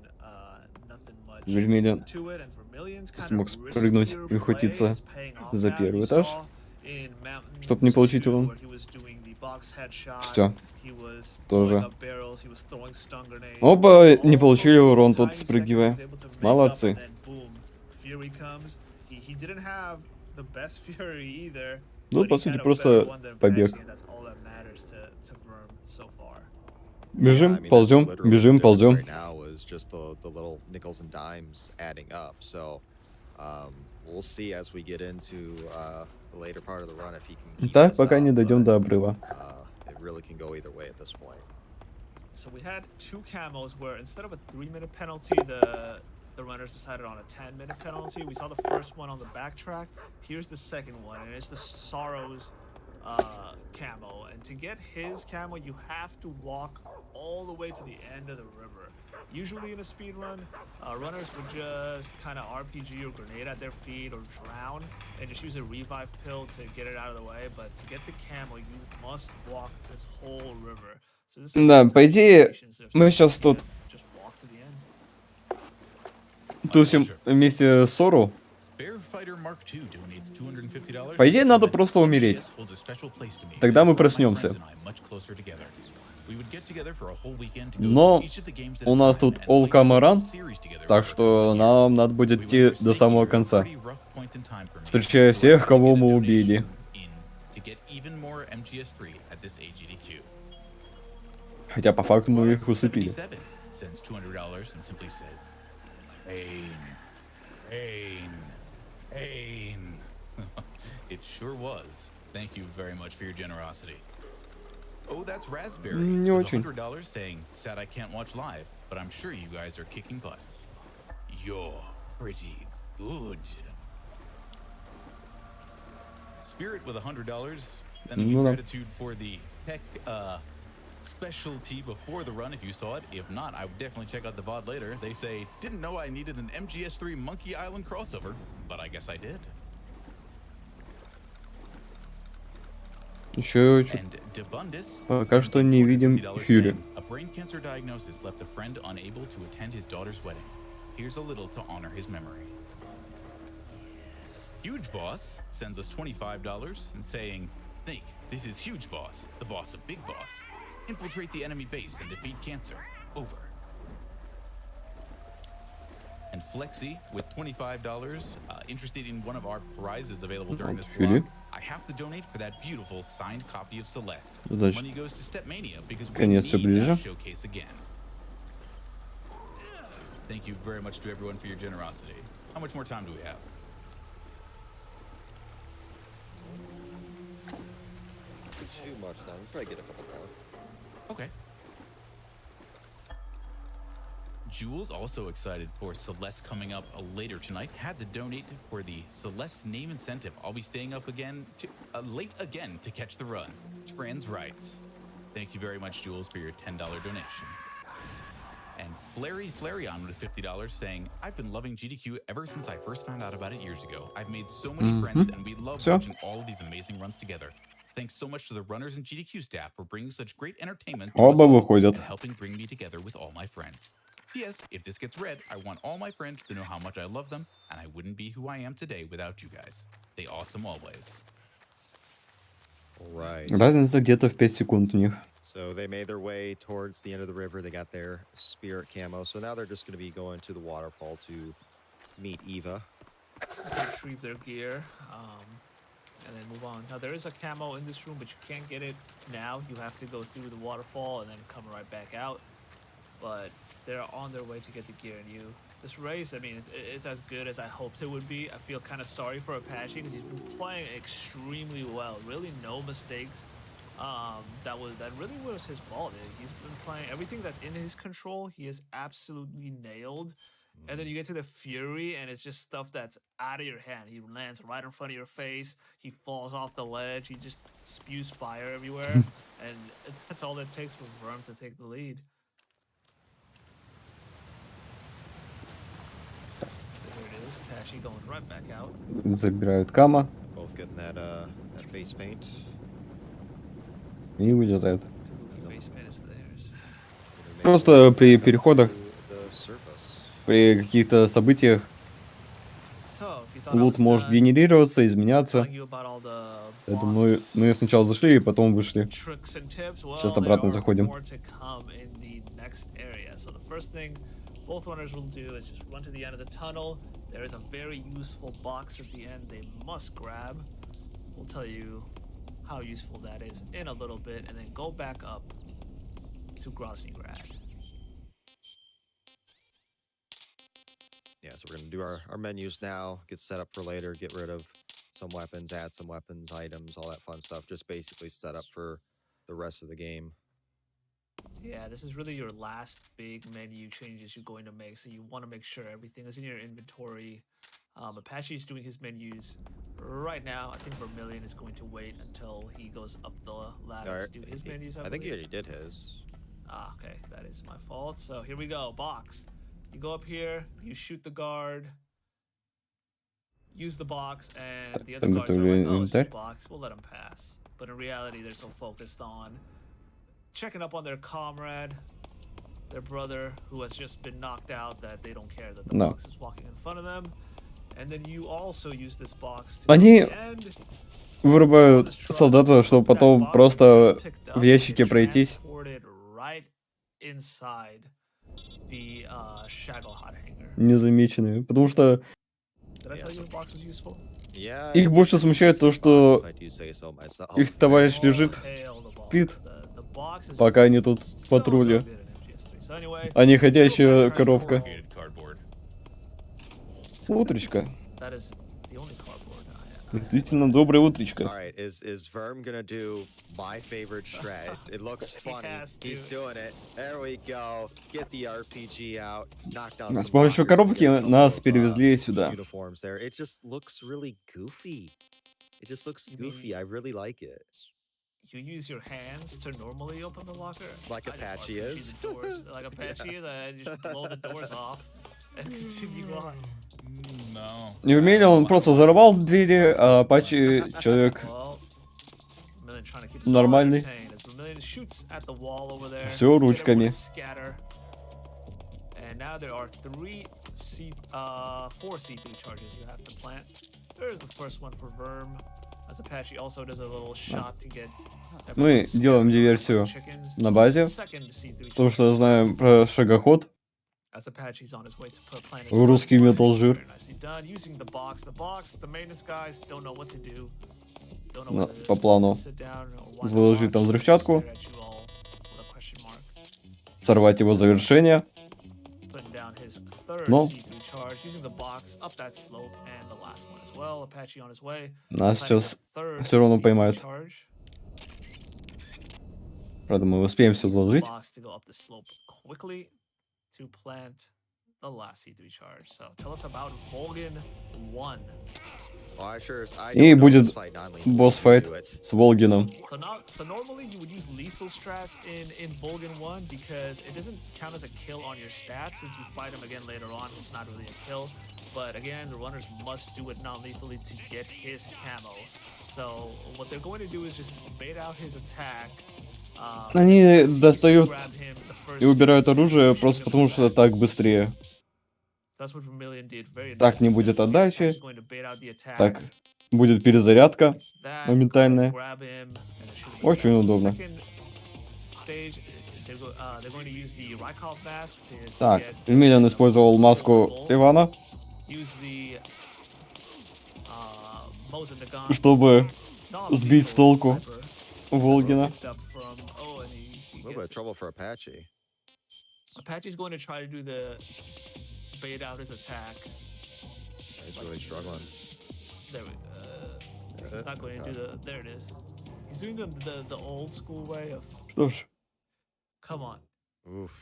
nothing much Вермиллион to it. And Vermillion's kind смог of спрыгнуть riskier и ухватиться play is paying off за now. первый You этаж, saw in Mountain чтоб не получить 2, урон. where he was doing the box headshot. Все. He was Тоже. blowing up barrels, he was throwing stun grenades. Оба не All получили those урон little тут, tiny спрыгивая. seconds he was able to make up, Молодцы. and then boom, Fury comes. He didn't have the best Fury either. Ну, but по he сути, had a просто better one than побег. Apache, and that's all that matters to Verm so far. Бежим, Yeah, I mean, ползем, that's literally бежим, the difference ползем. right now is just the little nickels and dimes adding up. So we'll see as we get into the later part of the run if he can keep Так, this пока up, не дойдем but, до обрыва. it really can go either way at this point. So we had 2 camos where instead of a 3-minute penalty, the runners decided on a 10-minute penalty. We saw the first one on the backtrack. Here's the second one, and it's the Sorrows camo. And to get his camo, you have to walk all the way to the end of the river. Usually in a speed run, runners would just kind of RPG or grenade at their feet or drown and just use a revive pill to get it out of the way. But to get the camo, you must walk this whole river. So this is Да, a по идее, situation, so if мы you сейчас just тут just walk to the end. тусим вместе с Сору. Bearfighter Mark II donates $250. По идее, надо просто умереть. Тогда мы проснемся. Но у нас тут All Cameron, так что нам надо будет идти до самого конца, встречая всех, кого мы убили. Хотя по факту мы их усыпили. It sure was. Thank you very much for your generosity. Oh, that's Raspberry. Не with очень. $100 saying, sad I can't watch live, but I'm sure you guys are kicking butt. You're pretty good. Spirit with $100. Then Ну да. gratitude for the tech specialty before the run if you saw it. If not, I would definitely check out the VOD later. They say, didn't know I needed an MGS3 Monkey Island crossover, but I guess I did. Еще чуть. And Debundus Пока что не видим $250 Фьюри. saying, a brain cancer diagnosis left a friend unable to attend his daughter's wedding. Here's a little to honor his memory. Huge Boss sends us $25 and saying, Snake, this is Huge Boss, the boss of Big Boss. Infiltrate the enemy base and defeat cancer. Over. And Flexi with $25, interested in one of our prizes available during this Фьюри. block. I have to donate for that beautiful signed copy of Celeste. Значит, Money goes to Stepmania because we конец need всё ближе. that showcase again. Thank you very much to everyone for your generosity. How much more time do we have? Too much now. We'll probably get a couple more. Okay. Jules, also excited for Celeste coming up later tonight, had to donate for the Celeste name incentive. I'll be staying up again late again to catch the run. Trans rights. Thank you very much, Jules, for your $10 donation. And Flaryon with $50 saying, I've been loving GDQ ever since I first found out about it years ago. I've made so many friends and we love watching all of these amazing runs together. Thanks so much to the runners and GDQ staff for bringing such great entertainment to us Оба all выходят. and helping bring me together with all my friends. P.S. If this gets read, I want all my friends to know how much I love them, and I wouldn't be who I am today without you guys. Stay awesome always. Right. Разница где-то в 5 секунд у них. So they made their way towards the end of the river. They got their spirit camo. So now they're just going to be going to the waterfall to meet Eva. Retrieve their gear, and then move on. Now there is a camo in this room, but you can't get it now. You have to go through the waterfall and then come right back out. But they're on their way to get the gear, and this race, I mean, it's as good as I hoped it would be. I feel kind of sorry for Apache because he's been playing extremely well. Really, no mistakes. That really was his fault. He's been playing everything that's in his control. He has absolutely nailed. And then you get to the Fury, and it's just stuff that's out of your hand. He lands right in front of your face. He falls off the ledge. He just spews fire everywhere, and that's all it takes for Verm to take the lead. Apache going right back out. Забирают кама Both getting that face paint. и вылезают. Face paint is theirs. Просто при переходах, The surface. при каких-то событиях So, if you thought I лут was может done генерироваться, изменяться. telling you about all the Поэтому box мы сначала зашли и потом вышли. tricks and tips, well, Сейчас there обратно are заходим. more to come in the next area. So the first thing both runners will do is just run to the end of the tunnel. There is a very useful box at the end they must grab. We'll tell you how useful that is in a little bit, and then go back up to Groznygrad. Yeah, so we're going to do our menus now, get set up for later, get rid of some weapons, add some weapons, items, all that fun stuff. Just basically set up for the rest of the game. Yeah, this is really your last big menu changes you're going to make, so you want to make sure everything is in your inventory. Apache is doing his menus right now. I think Vermillion is going to wait until he goes up the ladder to do his menus. I think he believe. already did his. Ah, okay, that is my fault. So here we go, box. You go up here, you shoot the guard, use the box, and the other Там guards are готовили like, oh, it's just a инвентарь. box, we'll let them pass. But in reality, they're so focused on checking up on their comrade, their brother, who has just been knocked out, that they don't care that the No. box is walking in front of them. And then you also use this box to Они go to the end. вырубают солдата, чтобы потом просто в ящике пройтись. Right inside the Shagalhot hangar. Незамеченными. Потому что Did I tell you the box was useful? Yeah. их больше смущает то, что If I do say so myself. их товарищ лежит, Hail the box. спит, The box is пока они тут в so патруле. good in MGS3. So anyway, А не ходящая коробка. Corrugated cardboard. Утречка. that is the only cardboard I have. Действительно доброе утречко. All right, is Verm gonna do my favorite shred? It looks He funny. has to. He's doing it. There we go. Get the RPG out. Knock down С some помощью lockers, коробки get a couple нас of, перевезли сюда. uniforms there. It just looks really goofy. It just looks You mean- goofy. I really like it. You use your hands to normally open the locker? Like I just Apache RPG is. the doors, like Apache is, I just blow the doors off and continue on. No. Не умели, он просто взорвал двери, а Апачи человек Well, Vermillion trying to keep us Нормальный. all entertained as Vermillion shoots at the wall over there. Всё Get everyone ручками. to scatter. And now there are 4 C3 charges you have to plant. There's the first one for Verm. As Apache also does a little shot to get. Мы everyone делаем scattered диверсию chickens. на базе, Second C3 потому charge. что знаем про шагоход. As Apache's on his way to plant his Русский first one. металл-жир. Very nicely done. Using the box, the maintenance guys don't know what to do. Don't know Ну, whether по плану to sit down or watch заложить the там box, взрывчатку, stare at you all with a question mark. сорвать его завершение. Putting down his third Но C3 charge, using the box up that slope, and the last one as well. Apache on his way. нас Planting сейчас a third все равно C3 поймают. charge. Правда, мы успеем все Using the заложить. box to go up the slope quickly to plant the last C3 charge. So tell us about Volgan 1. Well, I И don't know будет this fight non-lethally, босс-файт do it. с Волгином. So normally you would use lethal strats in Volgan 1 because it doesn't count as a kill on your stats since you fight him again later on. It's not really a kill. But again, the runners must do it non-lethally to get his camo. So what they're going to do is just bait out his attack. Они and then достают grab him the first и убирают hit, оружие shoot просто him in потому, the что back. так быстрее. That's what Vermillion did very Так не nicely будет there. So отдачи. Apache's going to bait out the attack. Так, будет перезарядка That, моментальная. grab him, and then shoot him in the Очень back. So the удобно. second stage, they're going to use the Rykov mask to Так, get Vermillion использовал маску Ивана, use the Mosin Nagant чтобы non-lethal сбить с толку sniper Волгина. picked up from and he A little bit of gets it. trouble for Apache. Apache's going to try to do the bait out his attack. He's really struggling. There we He's not going to do the. There it is. He's doing the old school way of. Что ж, Come on. Oof.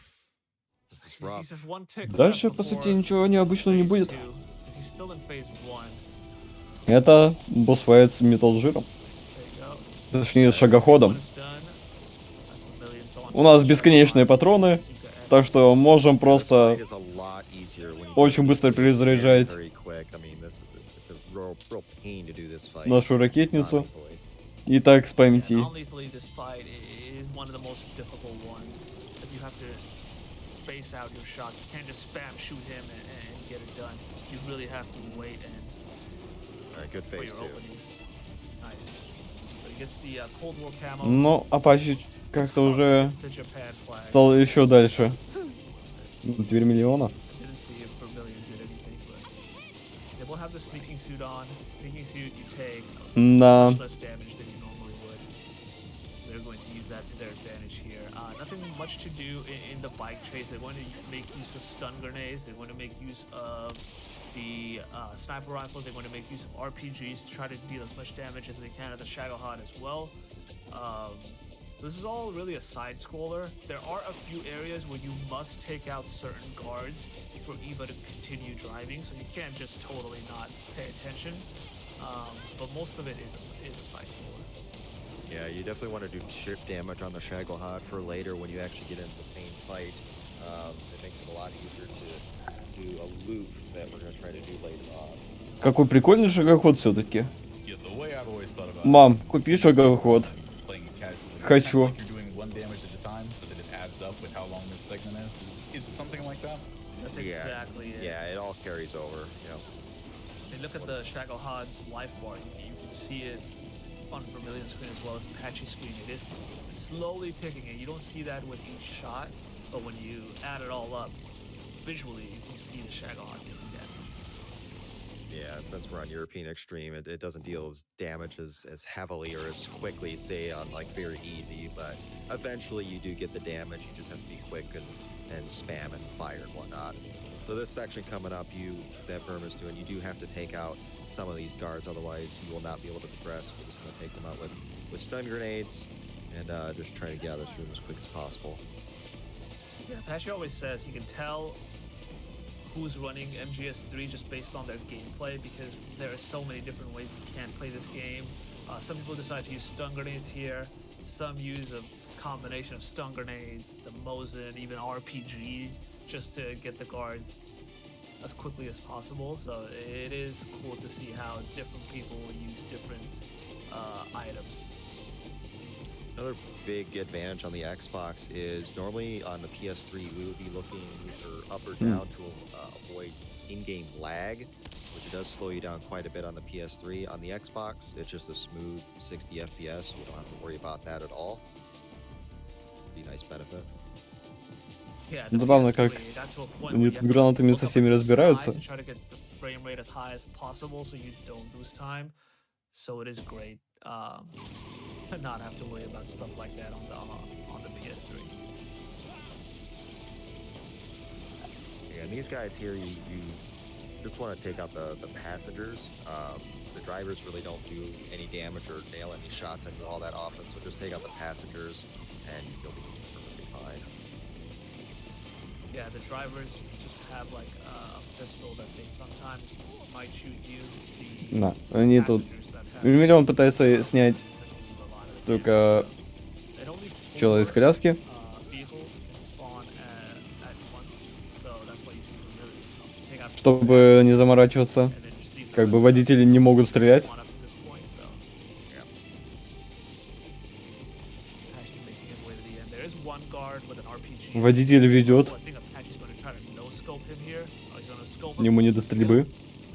This is He rough. says one tick дальше, left по сути, before ничего необычного не phase будет. 2, 'cause he's still in phase 1. Это босс-файт с Металл Жиром. There you go. Точнее, с шагоходом. One is done. That's Vermillion, so on У нас to бесконечные Shadowheart. патроны, So you got- так что можем This просто fight is a lot easier when you очень do it быстро very, перезаряжать very quick. I mean, it's a real pain to do this fight. нашу ракетницу. non-lethally. И так спамить Yeah, ей. non-lethally, this fight is one of the most difficult ones. Because you have to base out your shots. You can't just spam shoot him and get it done. You really have to wait and All right, good for phase your 2. openings. Nice. So he gets the Cold War camo. Но Апачи It's как-то fun, уже the Japan flag. стал еще дальше. Вермиллиона. Didn't see if Vermillion did anything, but they will have the sneaking suit on. Sneaking suit, you take Да. much less damage than you normally would. They're going to use that to their advantage here. Nothing much to do in the bike chase. They're going to make use of stun grenades. They're going to make use of the sniper rifles. They're going to make use of RPGs to try to deal as much damage as they can at the Shadowheart as well. This is all really a side scroller. There are a few areas where you must take out certain guards for Eva to continue driving, so you can't just totally not pay attention. But most of it is a side scroller. Yeah, you definitely want to do chip damage on the Shagglehot for later when you actually get into the main fight. It makes it a lot easier to do a loop that we're going to try to do later on. Какой прикольный шагоход все-таки. Yeah, the way I've always thought about Мам, it, купи шагоход. playing it casually. Хочу. Kind of like you're doing one damage at a time, so that it adds up with how long this segment is. Is it something like that? That's Yeah. exactly it. Yeah, it all carries over. You know, If you look at the Shadowheart's life bar, you can see it on Vermillion screen as well as Apache screen. It is slowly ticking, and you don't see that with each shot, but when you add it all up, visually you can see the Shadowheart taking damage. yeah, since we're on European Extreme, it doesn't deal as damage as heavily or as quickly, say, on like very easy, but eventually you do get the damage. You just have to be quick and spam and fire and whatnot. So this section coming up, that Verm is doing, you do have to take out some of these guards, otherwise you will not be able to progress. We're just going to take them out with stun grenades and just try to get out of this room as quick as possible. Yeah, Apache always says you can tell who's running MGS3 just based on their gameplay because there are so many different ways you can play this game. Some people decide to use stun grenades here. Some use a combination of stun grenades, the Mosin, even RPG, just to get the guards as quickly as possible. So it is cool to see how different people use different items. Another big advantage on the Xbox is normally on the PS3 we would be looking either up or down to avoid in-game lag, which does slow you down quite a bit on the PS3. On the Xbox, it's just a smooth 60 FPS, so we don't have to worry about that at all. Be a nice benefit. Yeah, Забавно, как PS3 got to a point они where you тут have to гранатами look со up всеми at the разбираются. skies to try to get the frame rate as high as possible so you don't lose time. So it is great to not have to worry about stuff like that on the PS3. Yeah, and these guys here, you just want to take out the passengers. The drivers really don't do any damage or nail any shots into all that often, so just take out the passengers and you'll be perfectly fine. Yeah, the drivers just have like a pistol that they sometimes might shoot you. It's the Да, они тут... passengers that have Вермиллион пытается снять a lot of the только damage. And only чела из 4 коляски, vehicles can spawn at once, so that's why you see Vermillion take out чтобы не заморачиваться. and then just leave the Как бы rest водители не могут стрелять. spawn up to this point, so. Apache making his way to the end. There is one guard with an RPG. Водитель ведет, I think Apache's going to try to no-scope him here. Oh, he's going to scope him. ему не до стрельбы.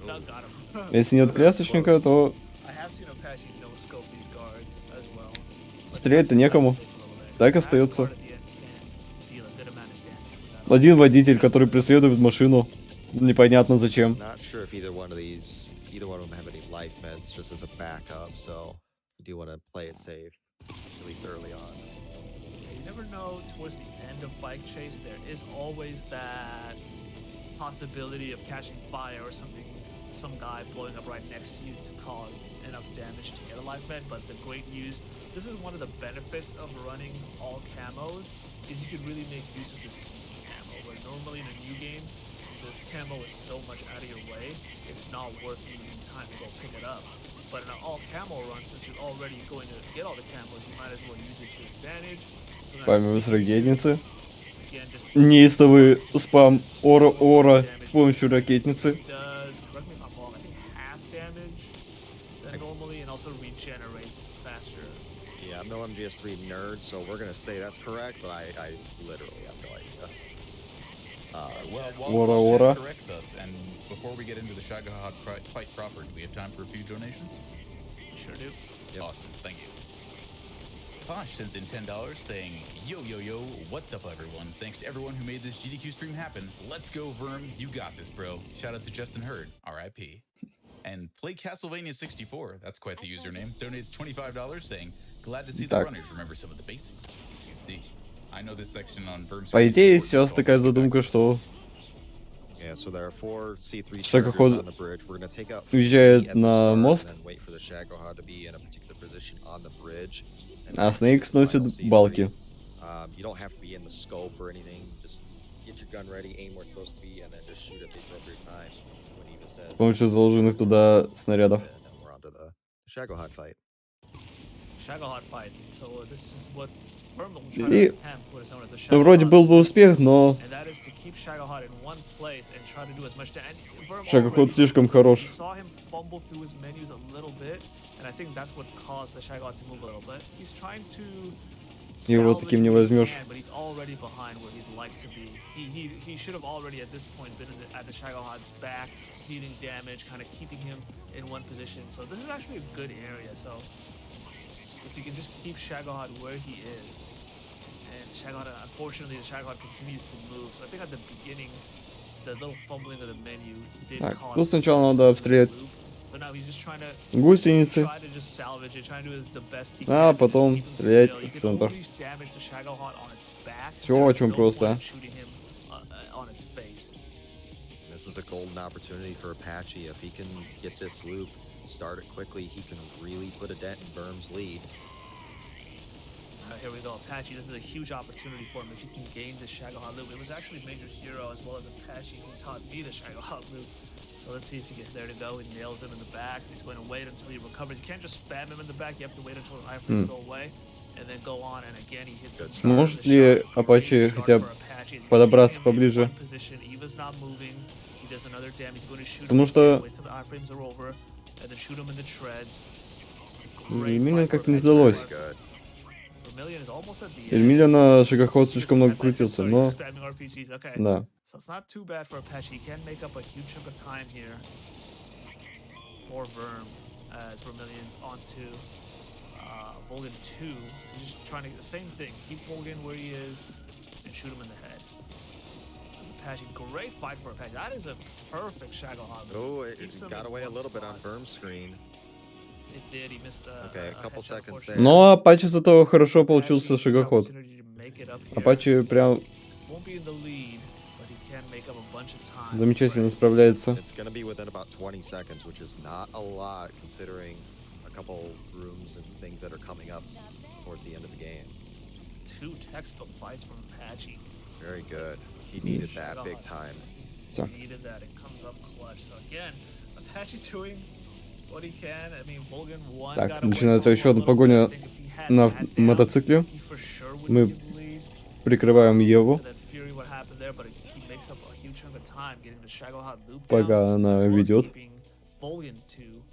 No, got him. Если нет колясочника, то I have seen Apache no-scope these guards as well. But стрелять-то некому. safe a little bit. Так That остается. guard at the end can deal a good amount of damage without- Один водитель, который преследует машину. Непонятно зачем. Not sure if either one of them have any life meds just as a backup, so you do want to play it safe, at least early on. You never know, towards the end of Bike Chase, there is always that possibility of catching fire or something, some guy blowing up right next to you to cause enough damage to get a life med. But the great news, this is one of the benefits of running all camos, is you can really make use of this sneaky camo, where normally in a new game, this camo is so much out of your way, it's not worth using time to go pick it up. But in an all camo run, since you're already going to get all the camos, you might as well use it to your advantage. So then Спамим с sneak ракетницы. again, just Неистовый спам ора-ора с помощью ракетницы. does, correct me if I'm wrong, I think half damage than normally, and also regenerates faster. Yeah, I'm no MGS3 nerd, so we're gonna say that's correct, but I literally have no idea. Well, Ora, while ora. Chat corrects us, and before we get into the Shagahad fight proper, do we have time for a few donations? Sure do. Yep. Awesome, thank you. Posh sends in $10 saying, yo, what's up everyone? Thanks to everyone who made this GDQ stream happen. Let's go, Verm, you got this, bro. Shout out to Justin Hurd, RIP. And Play Castlevania 64, that's quite the username, donates $25 saying, glad to see the Так. runners remember some of the basics of CQC. I know this section on Verm's... По идее, сейчас такая задумка, что Yeah, so there are 4 C3 Шагоход chargers on the bridge. We're gonna take out уезжает 3 at the на start мост, and then wait for the Shagohod to be in a particular position on the bridge. And а then Снейк shoot the final сносит C3. балки. You don't have to be in the scope or anything. Just get your gun ready, aim where it's supposed to be, and then just shoot at the appropriate time when Eva says. С помощью заложенных туда снарядов. And then we're on to the Shagohod fight. Shagahod fight. So this is what Verm will И try to attempt what is known as the вроде Shagahod был бы успех, но and that is to keep Shagahod in one place and try to do as much damage. Шагоход слишком хорош. We saw him fumble through his menus a little bit, and I think that's what caused the Shagahod to move a little bit. He's trying to Его salvage таким не what he возьмешь. can, but he's already behind where he'd like to be. He should have already at this point been at the Shagahod's back, dealing damage, kind of keeping him in one position. So this is actually a good area. So if you can just keep Shagahod where he is, and Shagahod, unfortunately, the Shagahod continues to move. So I think at the beginning, the little fumbling of the menu did Так, cause. тут сначала надо обстрелять But now he's just trying to гусеницы, try to just salvage it, trying to do the best he а can. потом Just keep him стрелять still. You в can центр. only damage the Shagahod on its back. Всё There's очень no просто. point in shooting him on its face. This is a golden opportunity for Apache. If he can get this loop, start it quickly, he can really put a dent in Verm's lead. Here we go, Apache. This is a huge opportunity for him if he can gain this Shagahod loop. It was actually Major Zero as well as Apache who taught me the Shagahod loop. So let's see if he gets there to go. He nails him in the back. He's going to wait until he recovers. You can't just spam him in the back. You have to wait until the iframes go away and then go on. And again, he hits him. Может ли Apache хотя бы подобраться поближе? Eva's not moving. He does another damage. He's going to shoot Потому him. что Wait till the iframes are over and then shoot him in the treads. Вермиллион как-то не сдалось. Very good. Vermillion is almost at the end. Вермиллиона Шагоход слишком много крутился, но Spamming RPGs. Okay. да. So it's not too bad for Apache. He can make up a huge chunk of time here. Or Verm, as Vermillion's onto Volgan 2. He's just trying to the same thing. Keep Volgan where he is and shoot him in the head. That's Apache. Great fight for Apache. That is a perfect Shagahod. Oh, it Keeps him got in away a one little bit on spot. Verm's screen. It did. He missed Okay, a couple headshot, seconds unfortunately. there. Но Apache зато хорошо Apache, получился huge шагоход. opportunity to make it up here. Apache прям Won't be in the lead, but he can make up a bunch of time. Замечательно whereas- справляется. It's going to be within about 20 seconds, which is not a lot considering a couple rooms and things that are coming up towards the end of the game. 2 textbook fights from Apache. Very good. He needed that big time. So. He needed that. It comes up clutch. So again, Apache doing what he can. I mean, Volgan won. Так, got away начинается from him еще a одна little погоня bit. I think if he had на that down, мотоцикле. he for sure would Мы be in the lead. Прикрываем Еву, And then Fury, what happened there, but he makes up a huge chunk of time getting the Shagohod loop пока down, она as well as ведет. keeping Volgan to,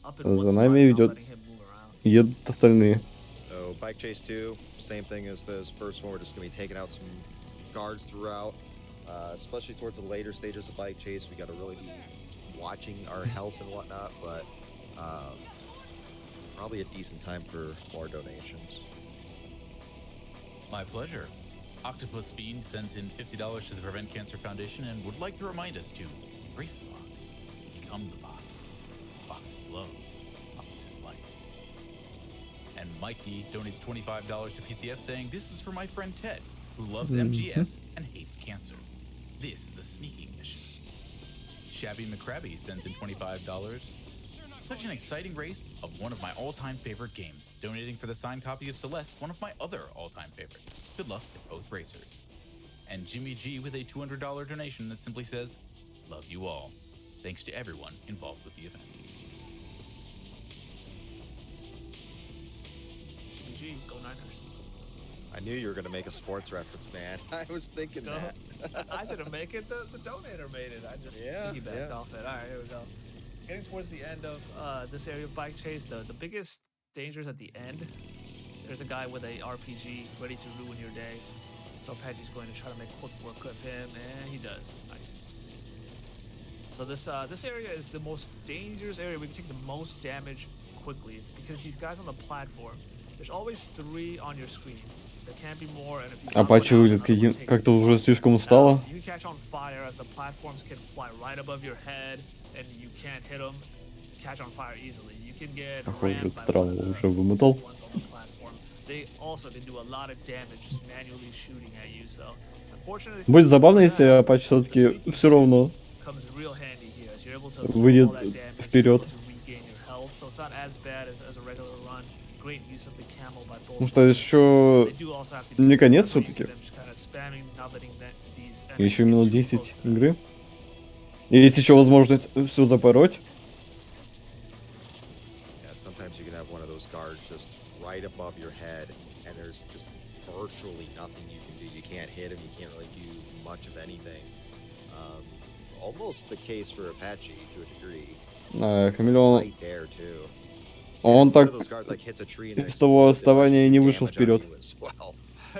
up in За one нами spot, not ведет. letting him move around. Едут остальные. So Bike Chase 2, same thing as this first one. We're just going to be taking out some guards throughout, especially towards the later stages of Bike Chase. We got to really be watching our health and whatnot, but probably a decent time for more donations. My pleasure. Octopus Fiend sends in $50 to the Prevent Cancer Foundation and would like to remind us to embrace the box, become the box. Box is love, box is life. And Mikey donates $25 to PCF saying, "This is for my friend Ted, who loves MGS and hates cancer. This is the sneaking mission." Shabby McCrabby sends in $25. Such an exciting race of one of my all-time favorite games, donating for the signed copy of Celeste, one of my other all-time favorites. Good luck at both racers. And Jimmy G with a $200 donation that simply says, "Love you all. Thanks to everyone involved with the event." GG, go Niners. I knew you were going to make a sports reference, man. I was thinking Go. that. I didn't make it. The donator made it. I just Yeah, piggybacked yeah. off it. All right, here we go. Getting towards the end of this area of Bike Chase, the biggest danger is at the end. There's a guy with a RPG ready to ruin your day. So Apache's going to try to make quick work of him, and he does. Nice. So this area is the most dangerous area. We can take the most damage quickly. It's because these guys on the platform, there's always 3 on your screen. There can't be more, and if you knock Апачи one out, выглядит another one takes как-то its уже spot. слишком устала. You can catch on fire as the platforms can fly right above your head, and you can't hit them. Catch on fire easily. You can get Похоже, rammed by траву one of уже the вымотал. ones on the platform. They also can do a lot of damage just manually shooting at you. So, unfortunately, Будет забавно, for если that, Апачи the все-таки sneaking все равно comes real handy here, as you're able to absorb выйдет all that damage, вперед. you're able to regain your health. So it's not as bad as a regular run. Great use of the camo by both. Потому что еще They do also have to be не конец careful все-таки. using them, just kinda spamming, not letting these Еще enemies минут get too 10 close to them. игры. И есть еще возможность все запороть. Yeah, sometimes you can have one of those guards just right above your head, and there's just virtually nothing you can do. You can't hit him. You can't really do much of anything. Almost the case for Apache to a degree. Хамелеон, Right there too. он One так of those guards like hits a tree and с того explodes, it does основания не вышел damage on вперед. you as well.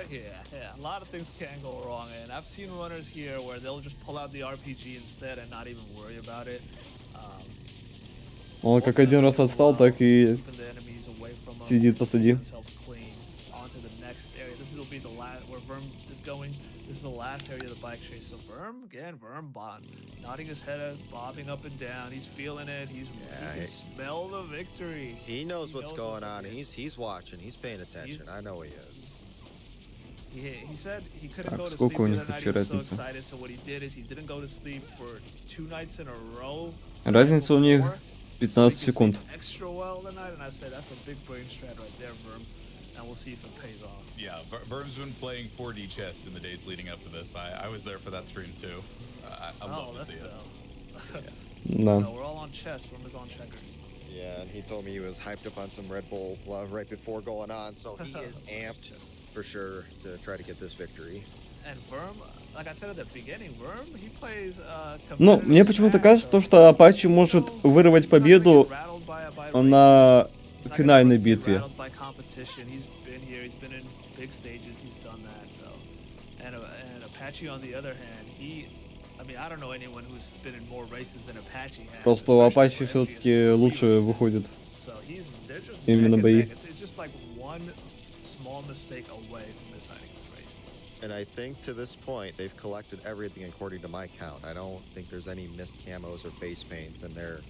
Yeah, a lot of things can go wrong, and I've seen runners here where they'll just pull out the RPG instead and not even worry about it. Он как один раз отстал, так и Keeping the enemies away from them, сидит позади. themselves clean. Onto the next area. This will be the last where Verm is going. This is the last area of the bike chase. So Verm nodding his head, bobbing up and down. He's feeling it. He Yeah, can smell the victory. He knows what's going what's up on. here. He's watching. He's paying attention. I know he is. He said he couldn't Так, go to sleep сколько the у other них night. вообще He was so разница? excited. So what he did is he didn't go to sleep for 2 nights in a row. Разница у них before, so he 15 could секунд. sleep extra well tonight, and I said that's a big brain strat right there, Verm. And we'll see if it pays off. Yeah, Verm's been playing 4D chess in the days leading up to this. I was there for that stream too. I love to that's see it. Да. No, we're all on chess. Verm is on checkers. Yeah, and he told me he was hyped up on some Red Bull right before going on, so he is amped for sure to try to get this victory. And Verm, like I said at the beginning, Verm, he plays Ну, competitive мне почему-то Smash, кажется, so то, что Апачи может he's вырвать not gonna победу get rattled by на races. He's not gonna финальной get битве. rattled by competition. He's been here. He's been in big stages. He's done that. So, and Apache on the other hand, I mean, I don't know anyone who's been in more races than Apache has. Просто у especially Апачи for все-таки MGS3 лучше races. выходит. So they're just Именно neck and бои. neck. It's just like one small mistake away from deciding this race. And I think to this point, they've collected everything according to my count. I don't think there's any missed camos or face paints, and they're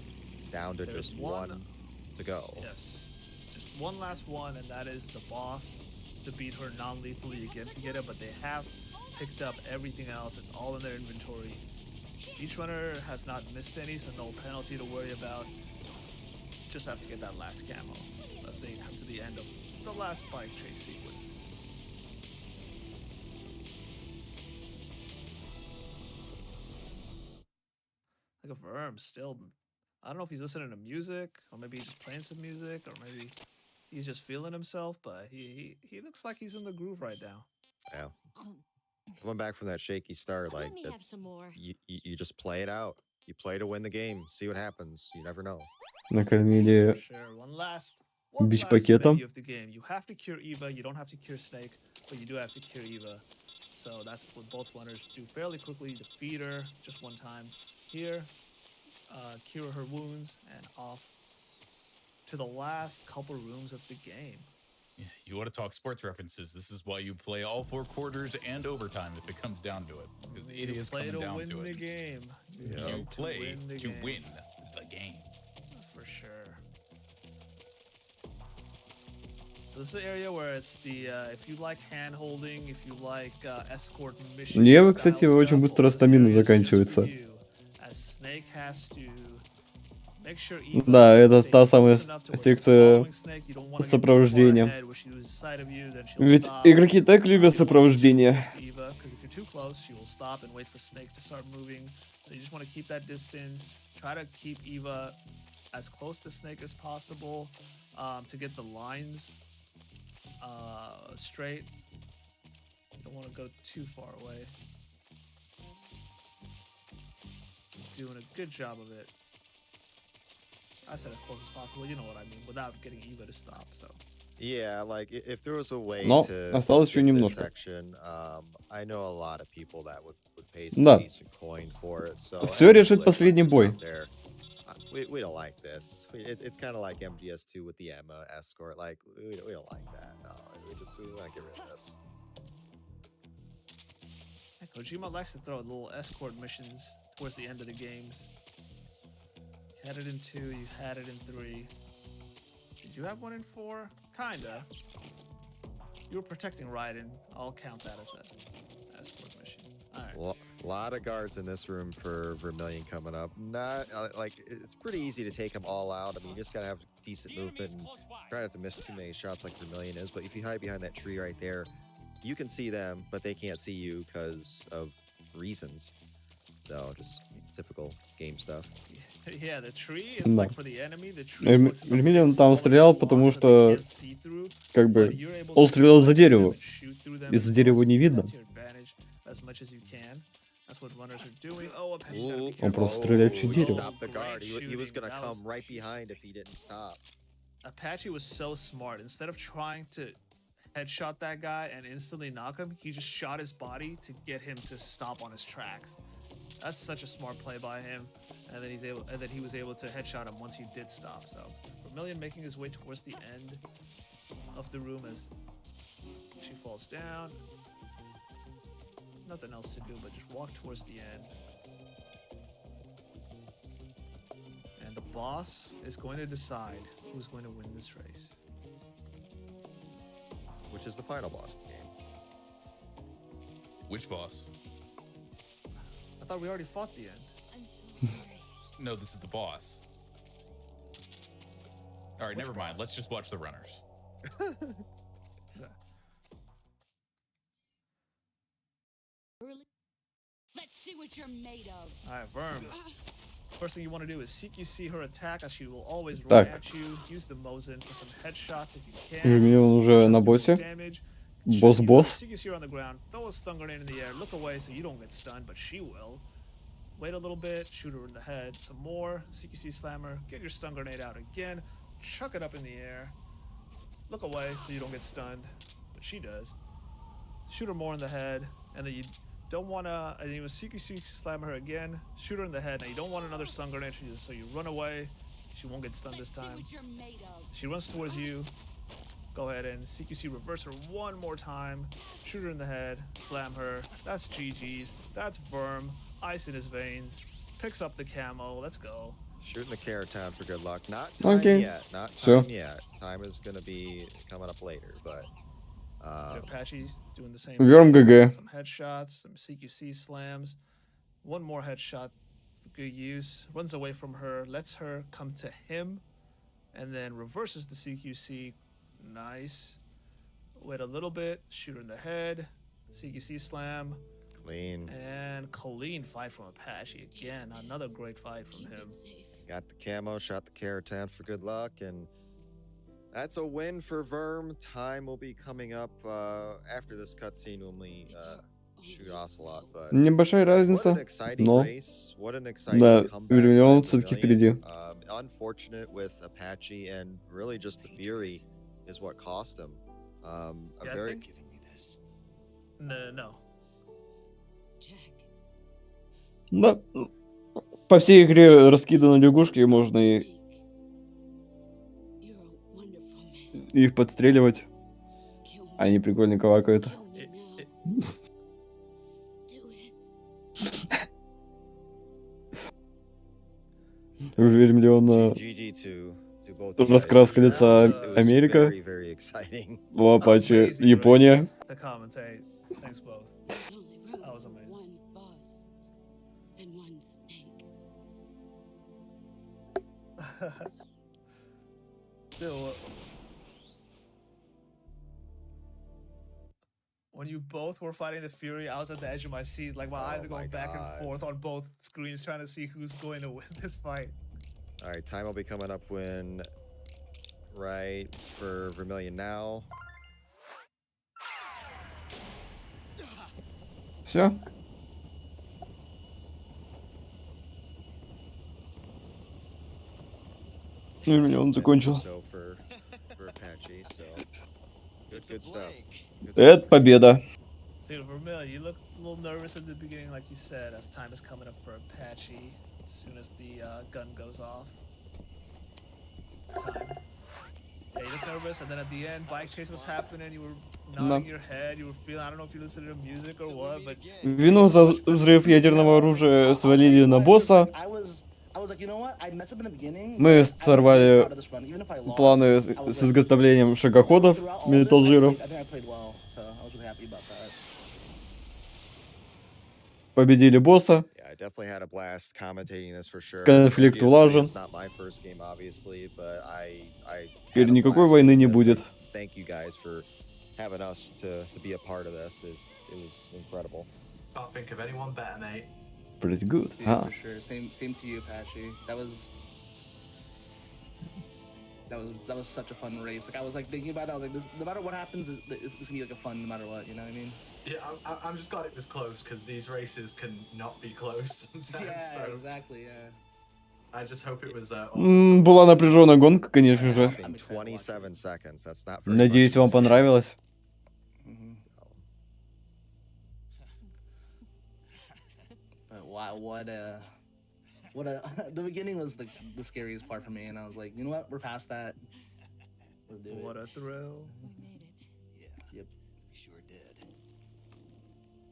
down to There's just one- one to go. Yes. Just one last one, and that is the boss to beat her non-lethally again to get it, but they have picked up everything else. It's all in their inventory. Each runner has not missed any, so no penalty to worry about. Just have to get that last camo as they come to the end of the last bike chase sequence. Like a Verm still, I don't know if he's listening to music or maybe he's just playing some music or maybe he's just feeling himself, but he looks like he's in the groove right now. Yeah. Coming back from that shaky start, like Let me have that's some more. you just play it out. You play to win the game. See what happens. You never know. Накормили Sure, one last бич-пакетом. menu of the game. You have to cure Eva. You don't have to cure Snake, but you do have to cure Eva. So that's what both runners do fairly quickly. Defeat her just one time here, cure her wounds, and off to the last couple rooms of the game. Yeah, you want to talk sports references? This is why you play all 4 quarters and overtime if it comes down to it, because it You is play coming to down win to the it. game. Yeah. You play the to game. win the game. For sure. So this is an area where it's the if you like hand holding, if you like escort missions. Ева, кстати, очень быстро стамина заканчивается. As Snake has to make sure Да, это stays та close самая enough to where she's секция following Snake. You don't wanna get too far сопровождения. ahead where she loses sight of you, then she'll Ведь stop. игроки так You любят don't wanna get too сопровождение. close to Eva, 'cause if you're too close, she will stop and wait for Snake to start moving. So you just want to keep that distance. Try to keep Eva as close to Snake as possible to get the lines straight. You don't want to go too far away. Doing a good job of it. I said as close as possible. You know what I mean, without getting Eva to stop. So. Yeah, like if there was a way Но to осталось еще skip this немножко. section, I know a lot of people that would pay some Да. decent coin for it. So Всё any решит Blitz последний runners бой. out there, we don't like this. It's kind of like MGS2 with the Emma escort. Like we don't like that. No, we want to get rid of this. Kojima likes to throw little escort missions towards the end of the games. You had it in 2, you had it in 3. Did you have one in 4? Kinda. You were protecting Raiden. I'll count that as an escort mission. Alright. Lot of guards in this room for Vermillion coming up. Not like it's pretty easy to take them all out. I mean, you just gotta have decent movement and try not to miss too many shots like Vermillion is. But if you hide behind that tree right there, you can see them, but they can't see you because of reasons. So just typical game stuff. Yeah, the tree, it's Да. like for the enemy, the tree works as a Вермиллион big там solid стрелял, block потому that they что can't see through, как but бы you're able он to стрелял select за them дерево. and shoot through them Из-за as дерева well, не so use видно. that to your advantage as much as you can. That's what runners are doing. Oh, Apache, you gotta be Ooh, Он careful. просто стреляет he через дерево. stopped the guard. Great He was shooting. gonna That come was- right behind if he didn't stop. Apache was so smart. Instead of trying to headshot that guy and instantly knock him, he just shot his body to get him to stop on his tracks. That's such a smart play by him. And then he was able to headshot him once he did stop. So Vermillion making his way towards the end of the room as she falls down. Nothing else to do but just walk towards the end. And the boss is going to decide who's going to win this race. Which is the final boss of the game. Which boss? I thought we already fought the end. I'm so sorry. No, this is the boss. All right, Which never mind. boss? Let's just watch the runners. Early. Let's see what you're made of. All right, Verm. First thing you want to do is CQC her attack, as she will always run Так. at you. Use the Mosin for some headshots if you can. Вермиллион уже Just на do боссе. damage. Босс-босс. CQC her on the ground. Throw a stun grenade in the air. Look away so you don't get stunned, but she will. Wait a little bit. Shoot her in the head. Some more. CQC slammer. Get your stun grenade out again. Chuck it up in the air. Look away so you don't get stunned, but she does. Shoot her more in the head, and then you don't want to. And you CQC slam her again. Shoot her in the head. Now you don't want another stun grenade, so you run away. She won't get stunned this Let's see time. what you're made of. She runs towards you. Go ahead and CQC reverse her one more time. Shoot her in the head. Slam her. That's GG's. That's Verm. Ice in his veins. Picks up the camo. Let's go. Shooting the carrot town for good luck. Not time Okay. yet. Not Sure. time yet. Time is gonna be coming up later, but Apache doing the same. Верм thing. ГГ. Some headshots, some CQC slams. One more headshot, good use. Runs away from her, lets her come to him, and then reverses the CQC. Nice. Wait a little bit, shoot her in the head. CQC slam. Clean. And clean fight from Apache again. Another great fight from him. Got the camo, shot the Caratan for good luck, and that's a win for Verm. Time will be coming up after this cutscene when we shoot Ocelot. But Небольшая what an разница, exciting но race! What an exciting да, comeback by Vermillion все-таки Vermillion. впереди. Unfortunate with Apache, and really just the Fury is what cost him. A Yeah, I very think- No. Да, по всей игре раскиданы лягушки, и можно их подстреливать. Они прикольно кавакают. У Вермиллиона GG to both you guys. раскраска For sure. лица It was Америка, very, very exciting. у Апачи Amazing Япония. race to commentate. Thanks both. That was amazing. One boss and one snake. Still, when you both were fighting the Fury, I was at the edge of my seat, like my eyes Oh are my going back God. and forth on both screens, trying to see who's going to win this fight. All right, time will be coming up when right for Vermillion now. Все. Вермиллион закончил. So for Apache, so good stuff. Good Это stuff. победа. Dude, Vermillion, you looked a little nervous at the beginning, like you said, as time is coming up for Apache. As soon as the gun goes off. Time. Yeah, you looked nervous, and then at the end, bike chase was happening. You were nodding your head. You were feeling. I don't know if you listened to music or what, but Вину за взрыв ядерного оружия свалили на босса. Мы сорвали планы с изготовлением шагоходов, металлжиров. Победили босса. Yeah, I definitely had a blast commentating this for sure. Конфликт MGS3 улажен. is not my first game, obviously, but I Теперь had a никакой blast войны doing не this, будет. and thank you guys for having us to be a part of this. It was incredible. Can't think of anyone better, mate. Pretty good. Yeah, А. for sure. Same to you, Apache. That was such a fun race. Like I was like thinking about it. I was like, this, no matter what happens, this can be like a fun no matter what. You know what I mean? Yeah, I'm just glad it was close because these races can not be close sometimes. Yeah, so exactly. Yeah. I just hope it was awesome. Была напряженная гонка, конечно же. In 27 seconds, that's not very Надеюсь, much вам in this game. понравилось. Mm-hmm. So, But what a the beginning was the scariest part for me, and I was like, you know what, we're past that. We'll do what it. a thrill. We made it. Yeah. Yep. We sure did.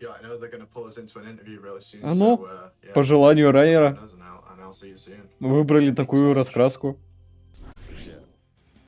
Yeah, I know they're going to pull us into an interview really soon. А ну, so, yeah, по желанию Райера. and I'll see you soon. Выбрали такую раскраску.